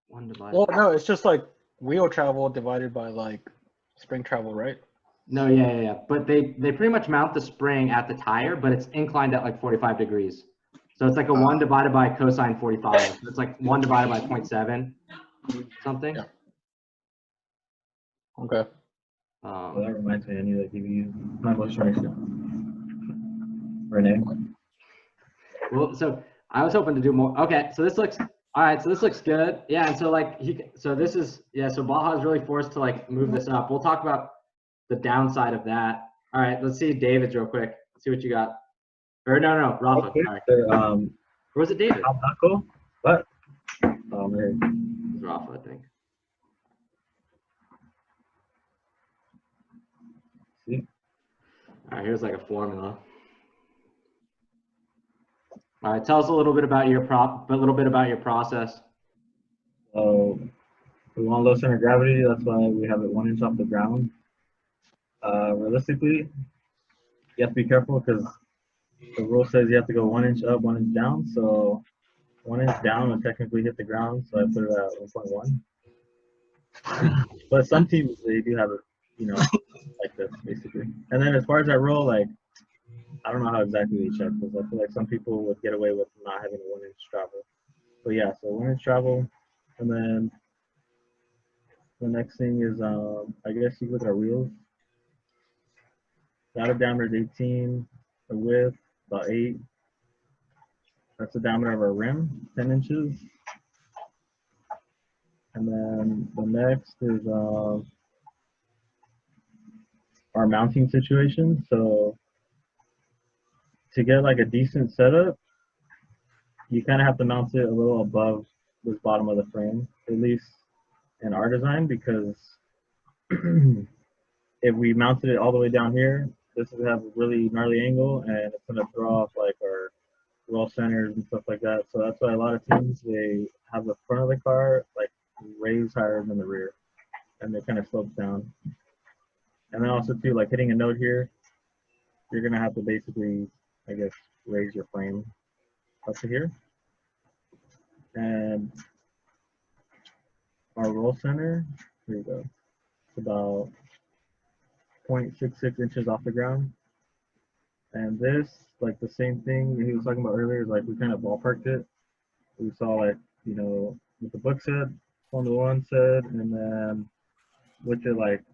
1 divided. Well, no, it's just like wheel travel divided by like spring travel, right? No, yeah. But they pretty much mount the spring at the tire, but it's inclined at like 45 degrees. So it's like a 1 divided by cosine 45. It's like 1 divided by 0.7 something. Yeah. Okay. Well, that reminds me, I need to give you my motion ratio. Renee. Well, so I was hoping to do more. Okay, so this looks all right. So this looks good. Yeah, and so like so this is So Baja is really forced to like move this up. We'll talk about the downside of that. All right, let's see David's real quick. Let's see what you got. Or no, Rafa. Okay, Sorry. or was it David? Alpaco? What? Man. It's Rafa, I think. See? All right, here's like a formula. All right, tell us a little bit about your process. So we want low center of gravity. That's why we have it 1 inch off the ground. Realistically, you have to be careful because the rule says you have to go 1 inch up, 1 inch down. So 1 inch down would technically hit the ground. So I put it at 1.1. But some teams, they do have it, like this basically. And then as far as that rule, like, I don't know how exactly they check because I feel like some people would get away with not having a 1 inch travel. But yeah, so 1 inch travel, and then the next thing is I guess you look at our wheels. The outer diameter is 18, the width about 8. That's the diameter of our rim, 10 inches. And then the next is our mounting situation. So to get like a decent setup, you kind of have to mount it a little above this bottom of the frame, at least in our design, because if we mounted it all the way down here, this would have a really gnarly angle and it's going to throw off like our roll centers and stuff like that. So that's why a lot of teams, they have the front of the car like raised higher than the rear and it kind of slopes down. And then also too, like hitting a note here, you're going to have to basically, I guess, raise your frame up to here. And our roll center, here we go, it's about 0.66 inches off the ground. And this, like the same thing he was talking about earlier, is like we kind of ballparked it. We saw like, what the book said, Formula One said, and then looked at like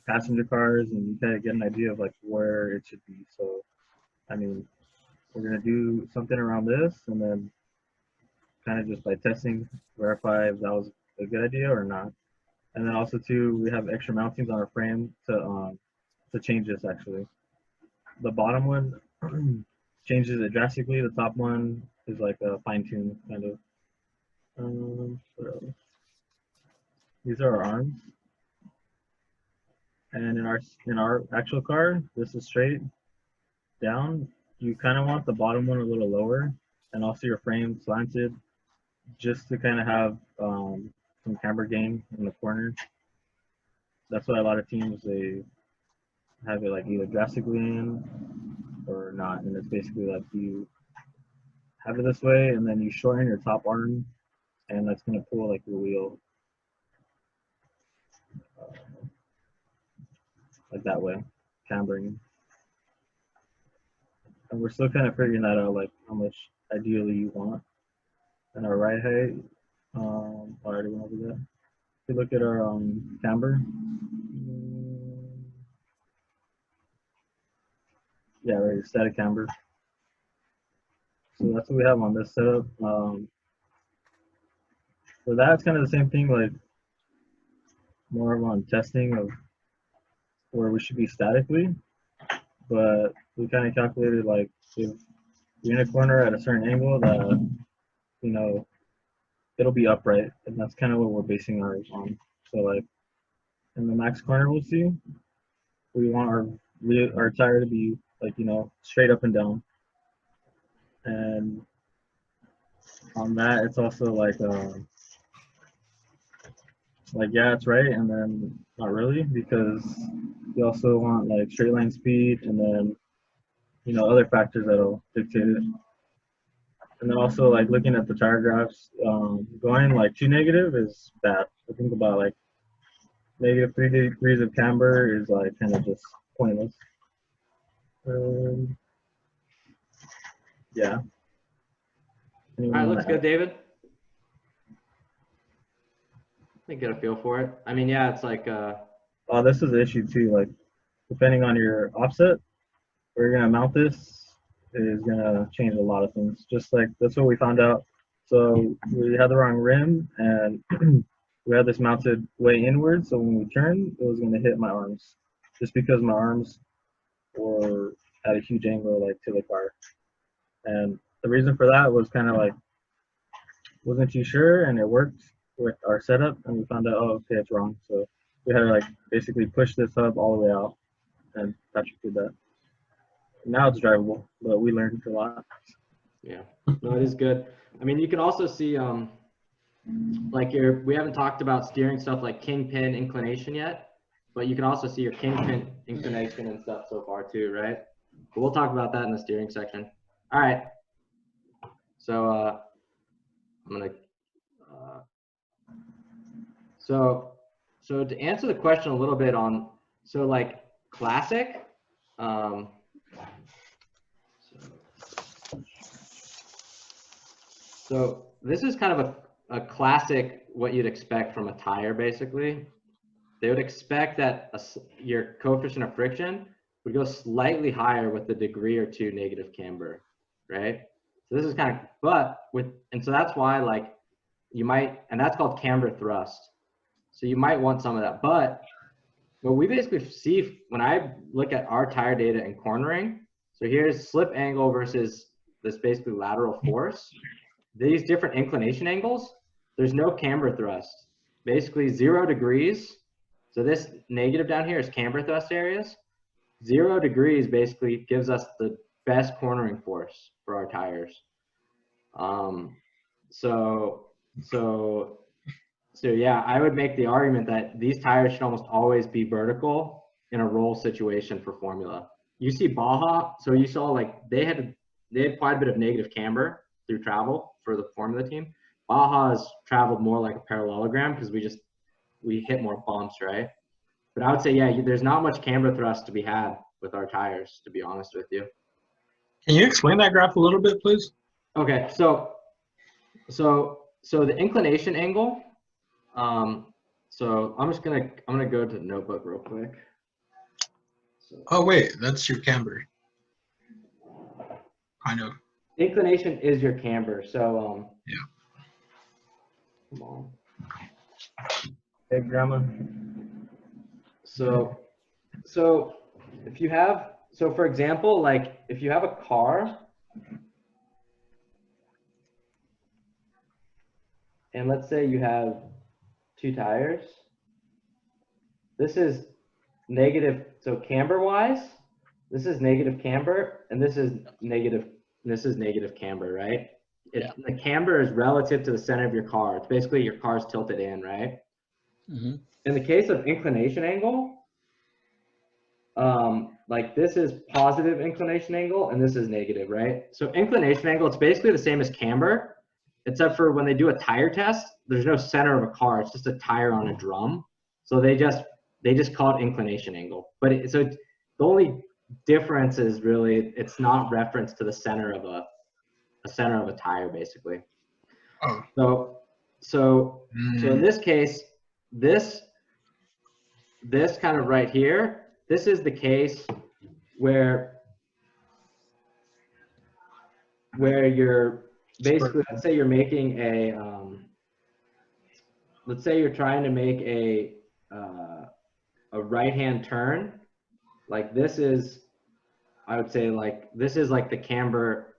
passenger cars and you kind of get an idea of like where it should be. So, I mean, we're going to do something around this and then kind of just by testing, verify if that was a good idea or not. And then also too, we have extra mountings on our frame to change this actually. The bottom one changes it drastically. The top one is like a fine tune kind of. What else? These are our arms. And in our actual car, this is straight down. You kind of want the bottom one a little lower, and also your frame slanted, just to kind of have some camber gain in the corner. That's why a lot of teams, they have it like either drastically in or not, and it's basically like you have it this way, and then you shorten your top arm, and that's gonna pull like your wheel like that way, cambering. And we're still kind of figuring that out, like how much ideally you want. And our ride height, I already went over that. If you look at our camber, yeah, right, static camber. So that's what we have on this setup. So that's kind of the same thing, like more of on testing of where we should be statically, but we kind of calculated like if you're in a corner at a certain angle that, it'll be upright, and that's kind of what we're basing ours on. So like in the max corner we'll see, we want our tire to be like, straight up and down. And on that, it's also like yeah, it's right, and then not really, because you also want like straight line speed and then, other factors that'll dictate it. And then also like looking at the tire graphs, going like too negative is bad. I think about like -3 degrees of camber is like kind of just pointless. Yeah. All right, looks good, David. I get a feel for it. I mean, yeah, it's like Oh, this is the issue too. Like, depending on your offset, where you're gonna mount this is gonna change a lot of things. Just like that's what we found out. So we had the wrong rim, and we had this mounted way inward. So when we turned, it was gonna hit my arms, just because my arms were at a huge angle, like to the car. And the reason for that was kind of like wasn't too sure, and it worked with our setup, and we found out, oh, okay, it's wrong. So we had to like basically push this hub all the way out, and Patrick did that. Now it's drivable, but we learned a lot. Yeah, no, it is good. I mean, you can also see like we haven't talked about steering stuff like kingpin inclination yet, but you can also see your kingpin inclination and stuff so far too, right? But we'll talk about that in the steering section. All right. So I'm gonna so to answer the question a little bit on like classic. So this is kind of a classic what you'd expect from a tire, basically. They would expect that your coefficient of friction would go slightly higher with a degree or two negative camber, right? So this is kind of, and so that's why like you might, and that's called camber thrust. So you might want some of that, but what we basically see when I look at our tire data and cornering, so here's slip angle versus this basically lateral force. These different inclination angles, there's no camber thrust. Basically 0 degrees. So this negative down here is camber thrust areas. 0 degrees basically gives us the best cornering force for our tires. So yeah, I would make the argument that these tires should almost always be vertical in a roll situation for Formula. You see Baja, so you saw like they had quite a bit of negative camber through travel for the Formula team. Baja has traveled more like a parallelogram because we hit more bumps, right? But I would say, yeah, there's not much camber thrust to be had with our tires, to be honest with you. Can you explain that graph a little bit, please? Okay, so the inclination angle. So I'm gonna go to the notebook real quick. Oh wait, that's your camber. Kind of. Inclination is your camber. So yeah. Come on. Hey, Grandma. So if you have, so for example, like if you have a car and let's say you have 2 tires, this is negative, so camber wise, this is negative camber and this is negative camber, right? The camber is relative to the center of your car. It's basically your car's tilted in, right? Mm-hmm. In the case of inclination angle, like this is positive inclination angle and this is negative, right? So inclination angle, it's basically the same as camber, except for when they do a tire test, there's no center of a car. It's just a tire on a drum. So they just call it inclination angle. But so the only difference is really it's not referenced to the center of a tire, basically. Oh. So in this case, this kind of right here, this is the case where you're basically, let's say you're making a, let's say you're trying to make a right-hand turn. Like this is, I would say like, this is like the camber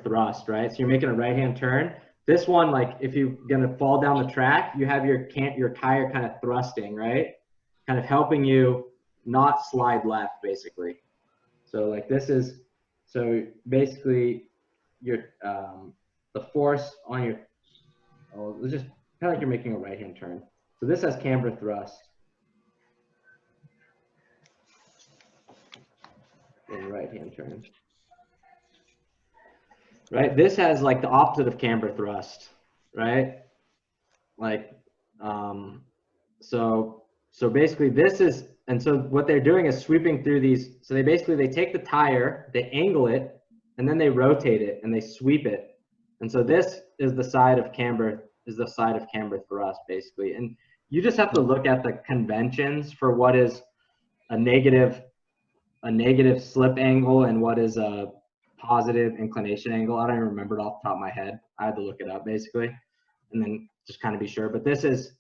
thrust, right? So you're making a right-hand turn. This one, like if you're gonna fall down the track, you have your tire kind of thrusting, right? Kind of helping you not slide left, basically. So like this is, so basically your the force on your, it's just kind of like you're making a right-hand turn. So this has camber thrust. in right-hand turn. Right, this has like the opposite of camber thrust, right? Like, so basically this is, and so what they're doing is sweeping through these. So they take the tire, they angle it, and then they rotate it and they sweep it. And so this is the side of camber, thrust basically. And you just have to look at the conventions for what is a negative slip angle and what is a positive inclination angle. I don't even remember it off the top of my head. I had to look it up basically, and then just kind of be sure. But this is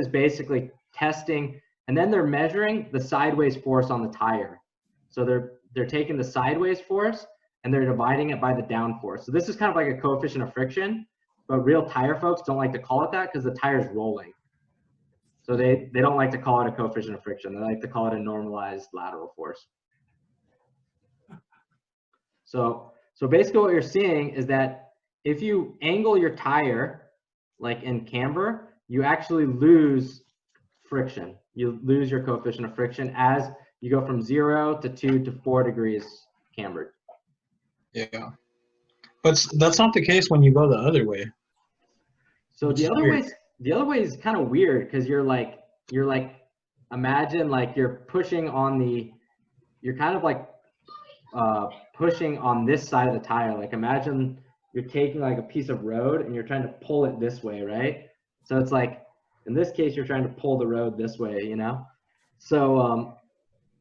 basically testing, and then they're measuring the sideways force on the tire. So they're taking the sideways force and they're dividing it by the down force. So this is kind of like a coefficient of friction, but real tire folks don't like to call it that because the tire's rolling. So they don't like to call it a coefficient of friction. They like to call it a normalized lateral force. So basically what you're seeing is that if you angle your tire, like in camber, you actually lose friction. You lose your coefficient of friction as you go from 0 to 2 to 4 degrees cambered. Yeah. But that's not the case when you go the other way. So the other way is kind of weird because you're like imagine like you're pushing on you're kind of like pushing on this side of the tire. Like imagine you're taking like a piece of road and you're trying to pull it this way, right? So it's like in this case you're trying to pull the road this way, you know? So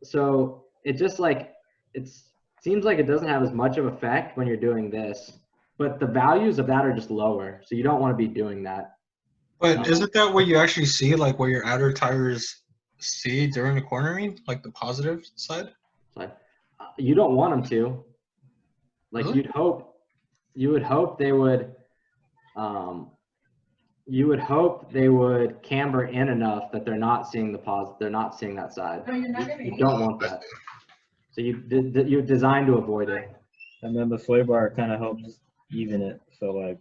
so it just like seems like it doesn't have as much of effect when you're doing this, but the values of that are just lower. So you don't want to be doing that. But isn't that what you actually see, like what your outer tires see during the cornering, like the positive side? Like you don't want them to. Like Really? you would hope they would camber in enough that they're not seeing they're not seeing that side. No, you're not You don't want that. So you're designed to avoid it. And then the sway bar kind of helps even it. So like,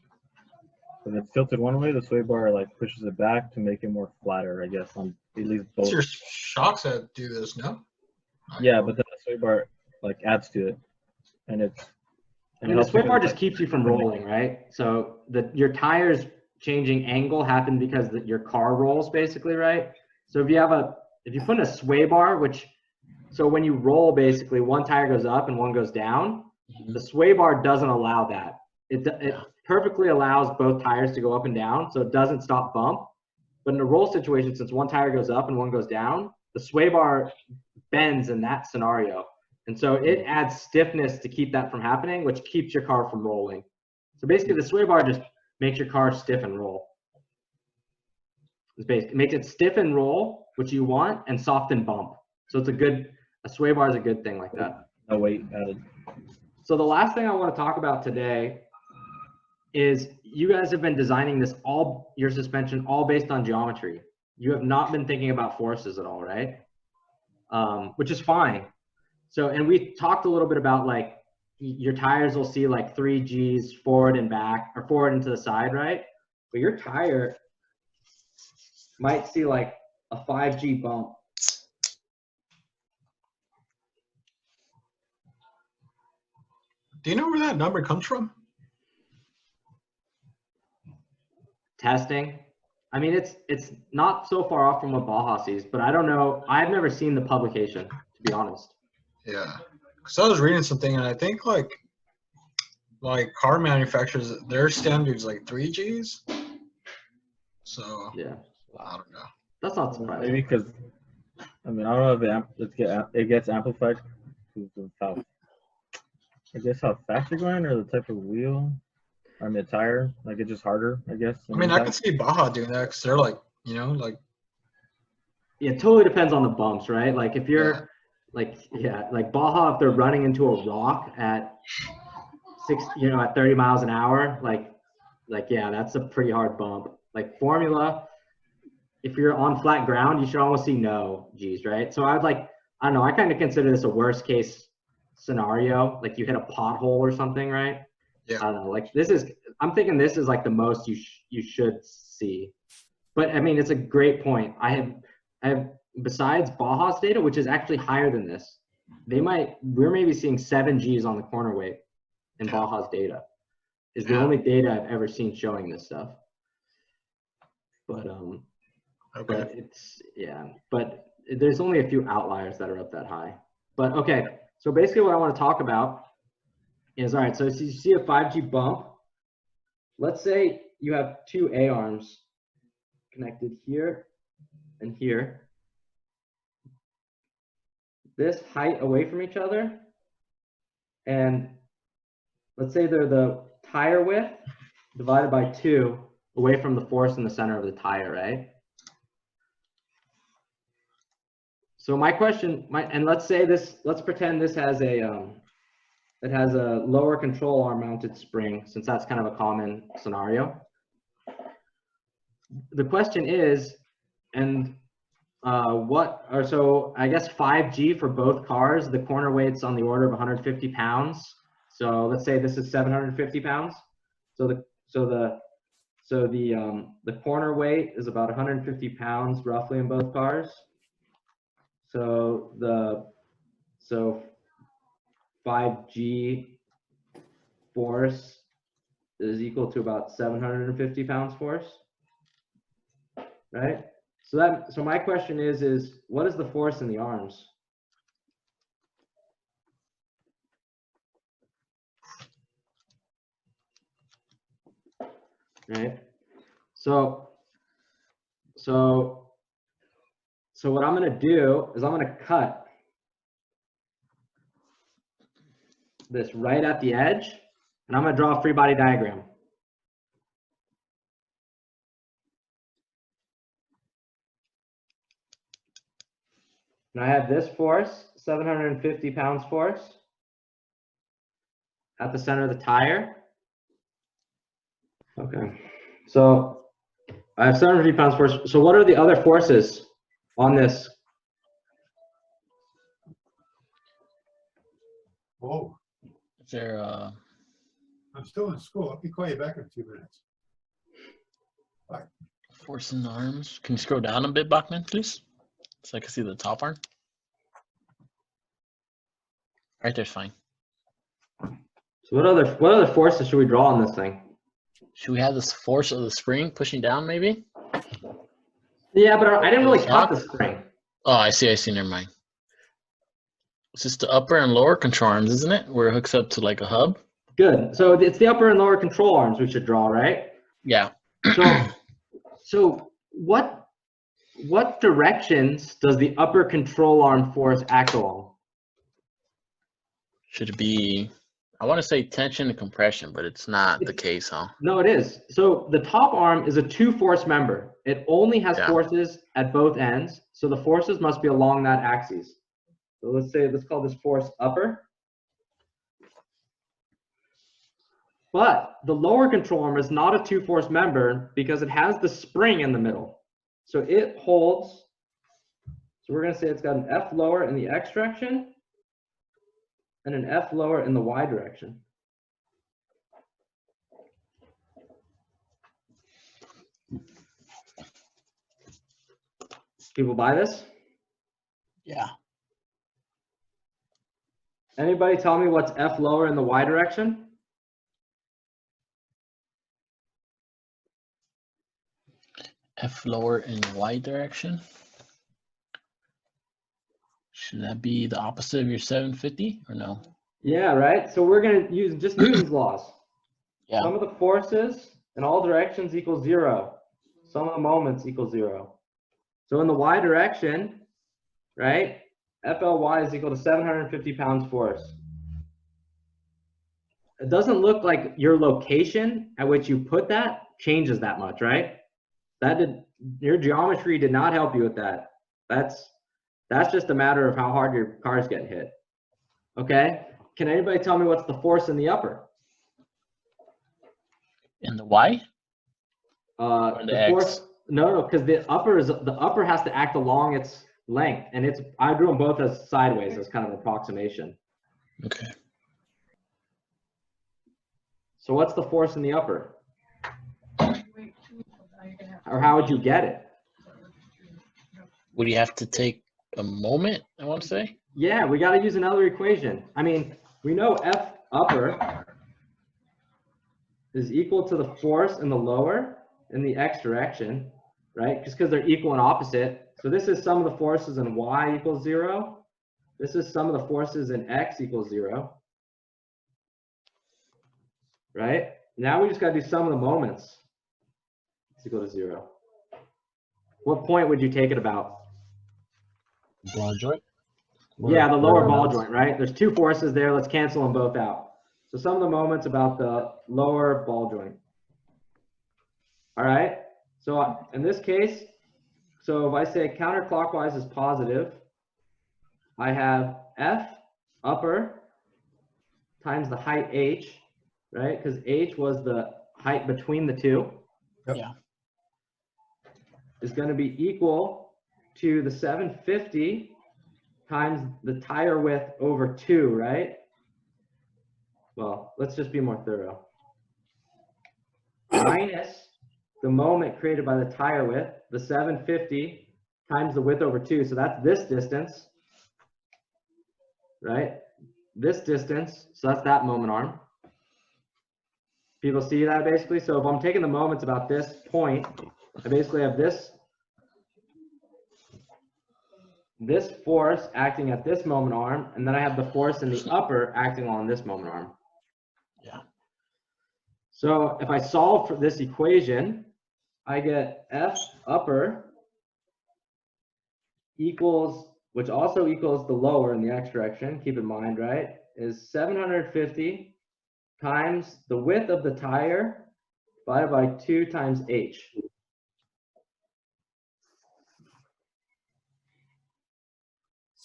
if it's tilted one way, the sway bar like pushes it back to make it more flatter, I guess, on at least both. It's your shocks that do this, no? Yeah, but then the sway bar like adds to it, and it's. And the sway bar just keeps you from rolling, right? So your tires changing angle happen because your car rolls basically, right? So if you put in a sway bar, so when you roll, basically one tire goes up and one goes down. The sway bar doesn't allow that. It perfectly allows both tires to go up and down, so it doesn't stop bump. But in a roll situation, since one tire goes up and one goes down, the sway bar bends in that scenario. And so it adds stiffness to keep that from happening, which keeps your car from rolling. So basically the sway bar just makes your car stiff and roll. It makes it stiff and roll, which you want, and soft and bump. So a sway bar is a good thing like that. No weight added. So the last thing I want to talk about today is you guys have been designing your suspension all based on geometry. You have not been thinking about forces at all, right? Which is fine. So, and we talked a little bit about like your tires will see like 3 Gs forward and back, or forward and to the side, right? But your tire might see like a 5G bump. Do you know where that number comes from? Testing. I mean, it's not so far off from what Baja sees, but I don't know. I've never seen the publication, to be honest. Yeah, because I was reading something, and I think like car manufacturers, their standards like 3 Gs. So yeah, I don't know. That's not surprising. Maybe because I mean I don't know if it gets amplified because of how fast you're going or the type of wheel. I mean, the tire, like it's just harder, I guess. I mean, I could see Baja doing that because they're like, like. Yeah, it totally depends on the bumps, right? Like if you're like Baja, if they're running into a rock at at 30 miles an hour, like yeah, that's a pretty hard bump. Like Formula, if you're on flat ground, you should almost see no Gs, right? So I don't know, I kind of consider this a worst case scenario. Like you hit a pothole or something, right? Yeah. I don't know. I'm thinking this is like the most you should see. But I mean, it's a great point. I have besides Baja's data, which is actually higher than this. we're maybe seeing 7 Gs on the corner weight in Baja's data. Is the only data I've ever seen showing this stuff. But but it's but there's only a few outliers that are up that high. But okay, so basically what I want to talk about is, all right, so you see a 5G bump. Let's say you have 2 A arms connected here and here. This height away from each other, and let's say they're the tire width divided by 2 away from the force in the center of the tire, right? So my question, and let's say this, let's pretend this has a it has a lower control arm mounted spring, since that's kind of a common scenario. The question is, and so I guess 5G for both cars, the corner weight's on the order of 150 pounds. So let's say this is 750 pounds. So the corner weight is about 150 pounds roughly in both cars. So 5G force is equal to about 750 pounds force, right? So my question is what is the force in the arms? Right. So what I'm going to do is I'm going to cut this right at the edge, and I'm going to draw a free body diagram. And I have this force, 750 pounds force, at the center of the tire. Okay, so I have 750 pounds force. So what are the other forces on this? Whoa. Is there I'm still in school. I'll be call you back in a few minutes. Bye. force in the arms? Can you scroll down a bit, Bachman, please? So I can see the top arm. Right there's fine. So what other forces should we draw on this thing? Should we have this force of the spring pushing down, maybe? Yeah, but I didn't really cut the spring. Oh, I see, never mind. It's just the upper and lower control arms, isn't it? Where it hooks up to like a hub? Good. So it's the upper and lower control arms we should draw, right? Yeah. So what directions does the upper control arm force act along? Should it be, I want to say tension and compression, but it's not the case, huh? No, it is. So the top arm is a 2-force member. It only has forces at both ends. So the forces must be along that axis. So let's call this force upper. But the lower control arm is not a 2-force member because it has the spring in the middle. So it holds, so we're going to say it's got an F lower in the X direction and an F lower in the Y direction. People buy this? Yeah. Anybody tell me what's F lower in the Y direction? F lower in Y direction. Should that be the opposite of your 750 or no? Yeah, right. So we're going to use just Newton's laws. Yeah. Sum of the forces in all directions equals 0. Sum of the moments equals 0. So in the Y direction, right, FLY is equal to 750 pounds force. It doesn't look like your location at which you put that changes that much, right? Your geometry did not help you with that. That's just a matter of how hard your car's getting hit. Okay? Can anybody tell me what's the force in the upper? In the Y? Or the X? force, no, because the upper has to act along its length, and I drew them both as sideways as kind of an approximation. Okay. So what's the force in the upper? Or how would you get it? Would you have to take a moment, I want to say? Yeah, we got to use another equation. I mean, we know F upper is equal to the force in the lower in the x direction, right? Just because they're equal and opposite. So this is sum of the forces in y equals 0. This is sum of the forces in x equals 0. Right? Now we just got to do sum of the moments. It's equal to 0. What point would you take it about? Ball joint? Yeah, the lower ball Whereabouts? joint, right? There's two forces there. Let's cancel them both out. So sum of the moments about the lower ball joint. All right. So in this case, so if I say counterclockwise is positive, I have F upper times the height h, right? Because h was the height between the two. Yep. Yeah. Is going to be equal to the 750 times the tire width over 2, right? Well, let's just be more thorough. Minus the moment created by the tire width, the 750 times the width over 2. So that's this distance, right? This distance, so that's that moment arm. People see that basically? So if I'm taking the moments about this point, I basically have this force acting at this moment arm, and then I have the force in the upper acting on this moment arm. Yeah. So if I solve for this equation, I get F upper equals, which also equals the lower in the x direction, keep in mind, right, is 750 times the width of the tire divided by 2 times h.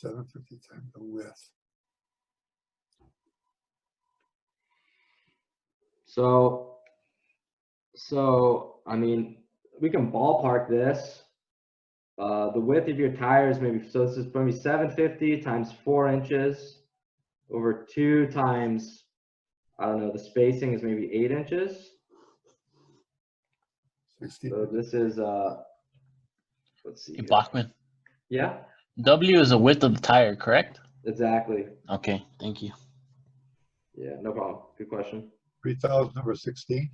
$750 times the width. So I mean, we can ballpark this. The width of your tires maybe, so this is going to be 750 times 4 inches over 2 times, I don't know, the spacing is maybe 8 inches. 60. So this is, let's see. Hey, Bachman. Yeah, W is the width of the tire, correct? exactly. Okay, thank you. Yeah, no problem. Good question. 3,000 over 16.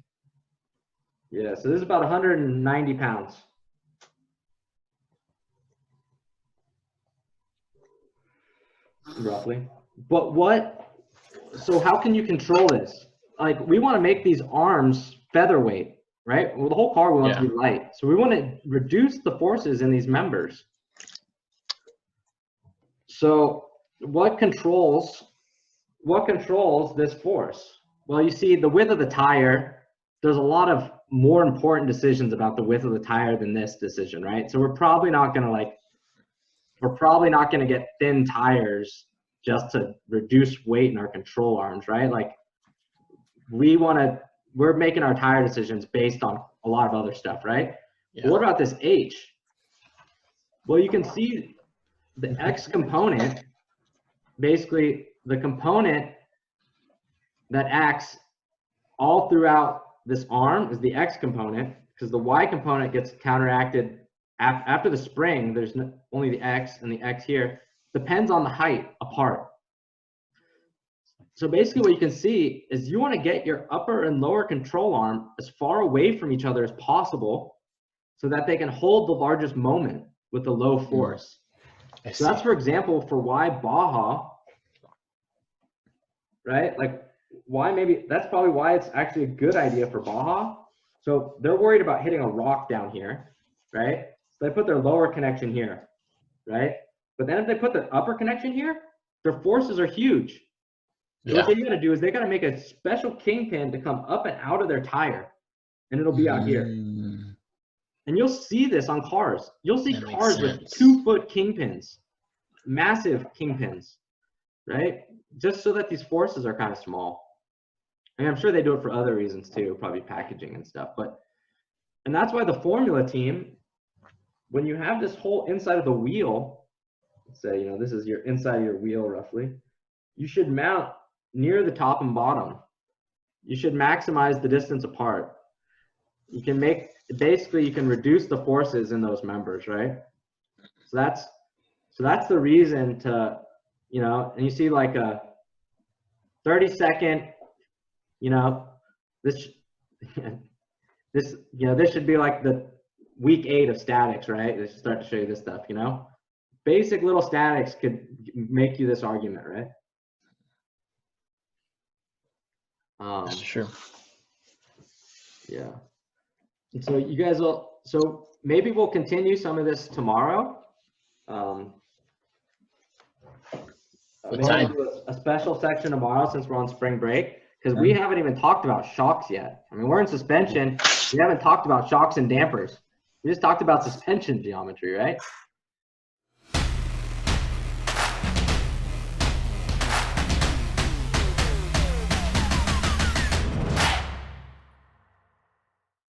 Yeah, so this is about 190 pounds. Roughly. But so how can you control this? Like, we want to make these arms featherweight, right? Well, the whole car we want to be light. So we want to reduce the forces in these members. So what controls this force? Well, you see the width of the tire, there's a lot of more important decisions about the width of the tire than this decision, right? So we're probably not going to get thin tires just to reduce weight in our control arms, right? Like, we're making our tire decisions based on a lot of other stuff, right? Yeah. But what about this H? Well, you can see the X component, basically the component that acts all throughout this arm is the X component, because the Y component gets counteracted after the spring. There's only the X and the X here. Depends on the height apart. So basically what you can see is you want to get your upper and lower control arm as far away from each other as possible so that they can hold the largest moment with a low force. So that's, for example, for why Baja, right? Like, why maybe, that's probably why it's actually a good idea for Baja. So they're worried about hitting a rock down here, right? So they put their lower connection here, right? But then if they put their upper connection here, their forces are huge. So what they got to do is they got to make a special kingpin to come up and out of their tire, and it'll be out here. And you'll see this on cars. You'll see cars with 2-foot kingpins, massive kingpins, right? Just so that these forces are kind of small. And I'm sure they do it for other reasons too, probably packaging and stuff. And that's why the Formula team, when you have this whole inside of the wheel, let's say, this is your inside of your wheel roughly, you should mount near the top and bottom. You should maximize the distance apart. You can basically you can reduce the forces in those members, right? So that's the reason to you know, and you see like a 30-second, you know, this, this, you know, this should be like the week 8 of statics, right? They should start to show you this stuff, you know? Basic little statics could make you this argument, right? That's true. Yeah. And so you guys will, so maybe we'll continue some of this tomorrow. Maybe time? we'll do a special section tomorrow since we're on spring break, because we haven't even talked about shocks yet. I mean, we're in suspension. We haven't talked about shocks and dampers. We just talked about suspension geometry, right?